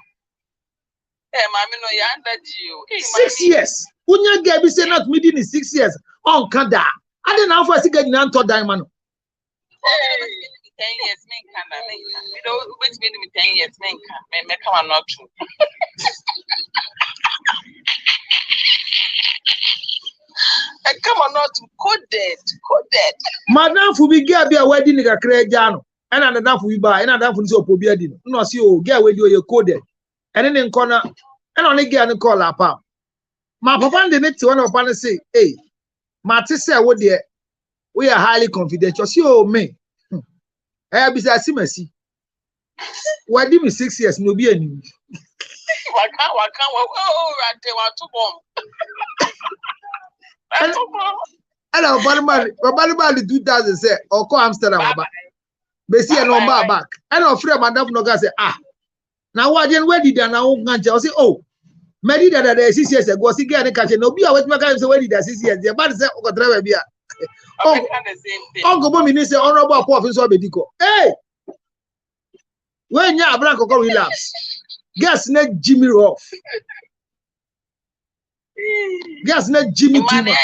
Mami no ya under you. 6 years. Unya gay be say not midi ni 6 years on kada. Ade na afọ si gadi na nto dan ma no. 10 years men can you know wait me 10 years men can me come not true. Come on not coded. Madam fu bi gay be a wedding ni kakra ja no. And another for you buy, and another for so pobia di no see o get we do your coded. And then in corner, and only get and call up. My papa the next one of and say, hey, Marty say what there we are highly confidential. See oh me. I be say see. Why did me 6 years no be any? What can oh right there want to bomb. And our body 2000 say or call Amsterdam back. Be see no back. And our friend madam no say now what then where did now gancha say oh Medi that 6 years ago see get catch no be await make say where did 6 years the bad say o driver bia oh go me say honorable apart so be diko hey when ya abran ko relapse gas na Jimmy rough gas na Jimmy too much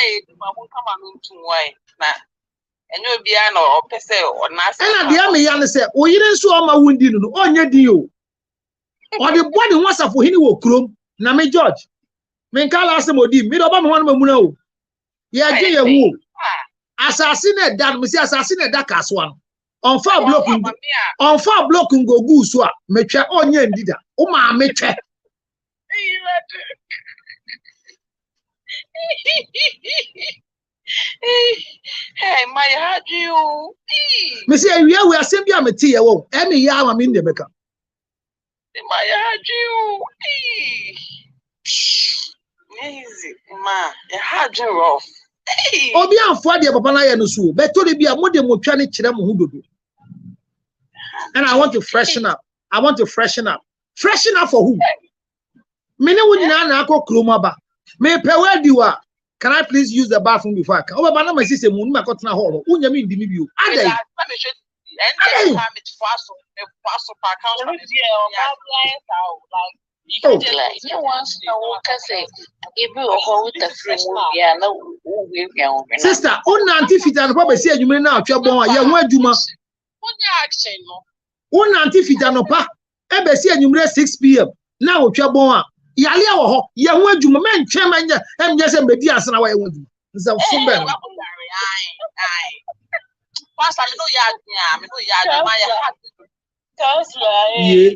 enyo bia no opese o na say and the am ya say o yire so o ma wundi no onye di o or the body wants for hini wo krom na me George me kala asem odi me do ba me hono mamuna o ya je ye hu assassin e dan me say assassin e da kaso an on fa block ngo gu so a metwa onye ndida o ma metwe hey my heart you me say we asem bia me tie ye wo e me ya ma me ndebe ka my heart you easy ma your heart rough Obi amfo de papa na ye no so. Beto de bia mo de mo twa ne kire mo hudodo. And I want to freshen up. I want to freshen up. Freshen up for who? Mene wunyina na akọ kromaba. Me pewe diwa. Can I please use the bathroom before I come? Oh, but now my sister moon ma kotna hall. Unya mi ndi mi bio. Adai. Sister, on anti fit and papa say you now twa bon ya ho adwuma. On anti fit and pa e be say anwumre 6 p.m. Now twa bon a yale a wo ho ya ho adwuma men twa manya em nya se medi asena wa ya ho adwuma. Nsa fo be no. Pastor, I know Yeah.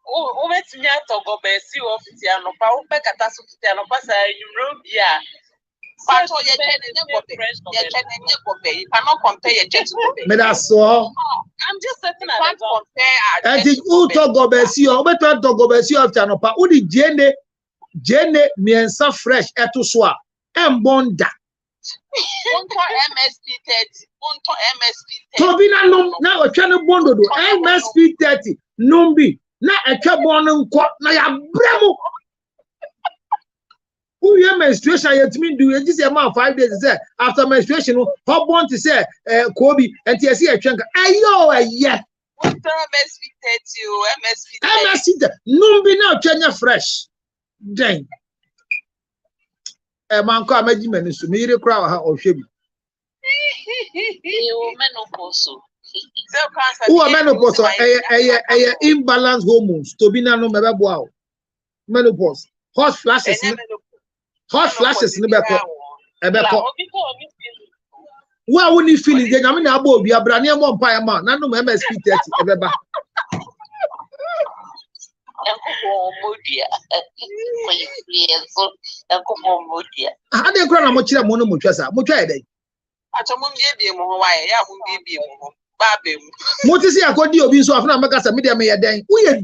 O metimi atogo be si office ya no pa o pe kata so tete no pa sa yumro bia. But you cannot compare your church to Me da so. I'm just setting you can't compare. And who talk go be si o beto talk go be si after no pa wo di jene miensa fresh eto so a embonda. Unto MSP 30. Unto MSP 30. Tobina no na o twa no bondo do MSP 30 numbi na etwa bon nko na ya bremo. Who your menstruation yet mean do you just a man 5 days say after menstruation how born to say Kobe and you see a chunk ayo yeah Unto MSP 30 MSP 30 numbi na twa fresh then man ko amaji mani so me yire kra ha o hwebi who are menopause imbalance hormones tobina no mebebo a menopause hot flashes in the back. Where would you feel it? I mean, I will be a brand new one pie man. None of MSP 30 ever. How they grow much mono muchasa? Muchade. What is it? I got you so often. I'm a cassa media may a day. We are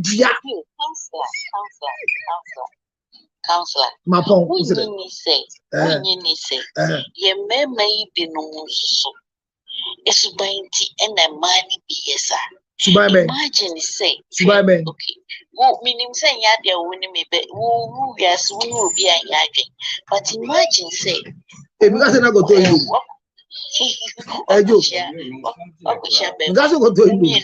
Counselor, my phone. When you say, ye may be no so. It's buying tea and a money be yes, sir. Imagine say, okay. Well, meaning saying ya winning me, but yes, we will be a yagging. But imagine say, if you guys are not going to you, I do. That's what to you.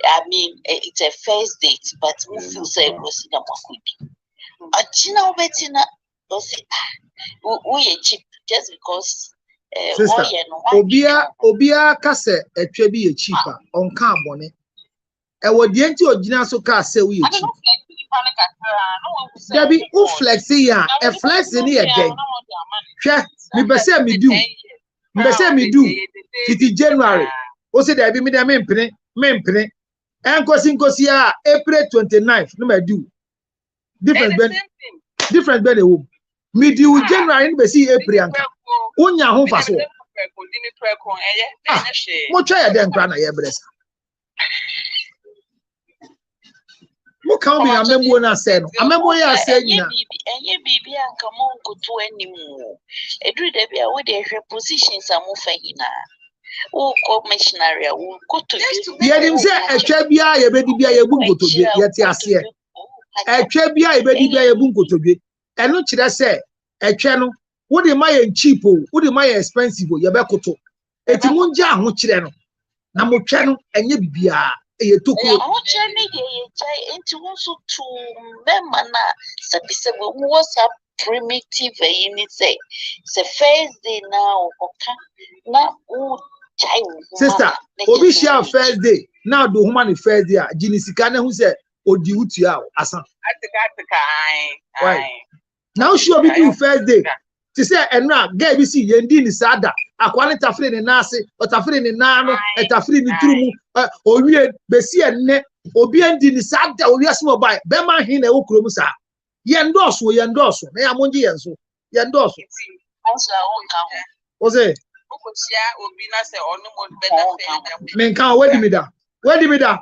I mean, it's a first date, but we feel say it was in a makudi. A china betina does it. We are cheap just because sister Obia Kase a trebi cheaper on carbon. And what the anti original so car say we cheap. There be who flex here, a flex in here again. Sure, me say me do. Me say me do. It January. O say there be me the mempene and kosia April 29th no me do different ben e me do January be see April anka onya ho fa so mo twa ya den kra na ye bresa mo kan bi amembo na say no amembo ya say nyina enye bibi anka mo nkoto animu eduru da bia we dey hwe positions amofa hina. Oh, commissionary, who go to you say a trabia, a baby, a bungo to be yet, yes, here. A trabia, a baby, a bungo to be. And not should I say, a channel, what am I cheap? What am I expensive? Yabakoto. It's a munja, much channel. Namo channel, and you be a took into also to Memana, what's up primitive, and it's a first day now, now. Sister, Obi share first day. Now do human first day. Jini Sikane who said Odi Utia Asan. Why? Now she will be first day. She said, and now get see Yendi ni Sada. Aquani Tafrin in Nasi, or Tafrin in Nano, and Tafrin in Trumu, or we Bessie and Ne, Obi and Dini Sada, or Yasmo by Bema Hine Okromusa. Yandos, we yandos, Nayamundi and so. Yandos. Was it? Menka, where did me da? Where did me da?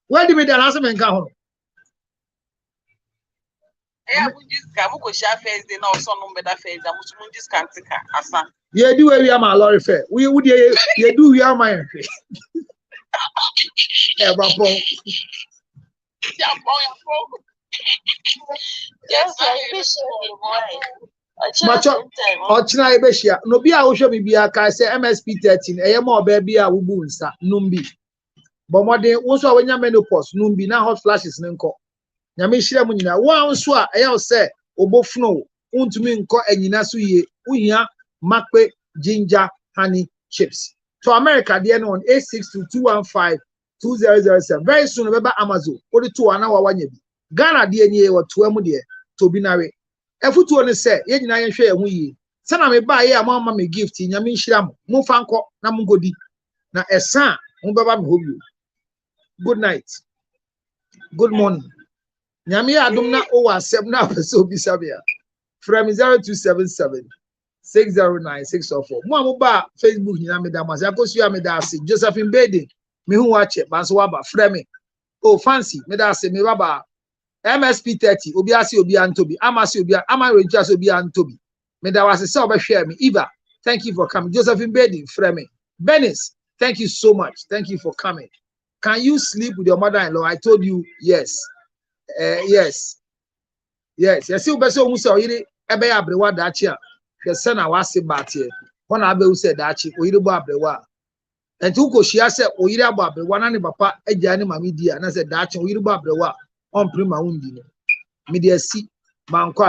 Where did me da? Answer Menka. Yeah, we just come. We go share first day now. So no better first. We just can't take asa. Yeah, do we are my lorry fair. We would you do we are my Rapon. Yes, Macho Ochina Ebeshia. No be a osho me be a kai say MSP 13. More baby a wubu nsa numbi. But more than also when you menopause numbi na hot flashes nko. Nyame hira mu nyina wa nso a eya say obofno untumi nko anyina so ye uhia makpe ginger honey chips. To America there on 862-215-2007. Very soon remember Amazon. Odi to ana wa wanya bi. Ghana there ni e wa to amu there to binare. Efutuo ne say ye nyina ye hwe ehu yi. Sana me ba ye amama me gift nyame hira mu. Mo fa nko na mo godi. Na esa mo baba me hobi. Good night. Good morning. Nyame adom na o asem na apeso bisabia. From 0277-609-604. Mo ba Facebook nyina me da mas. Akosu ya me da ase Josephine Bede. Me hu wache banso waba frame. Oh fancy me da ase me baba MSP 30 obi ase obi antobi. Amase obi ama register obi antobi. Me da wase se obehwe me. Eva, thank you for coming. Josephine Bede frame. Benis, thank you so much. Thank you for coming. Can you sleep with your mother-in-law? I told you yes. Yes. Yes. Yes. You better say oyire ebe abrewa dachi a. Hwese na wase batie. Ho na abe use dachi oyire bo abrewa. Enti uko hia se oyire abo abrewa na ne papa agya ne mame di a na se dachi oyire bo abrewa on prima undi no. Me de asi manko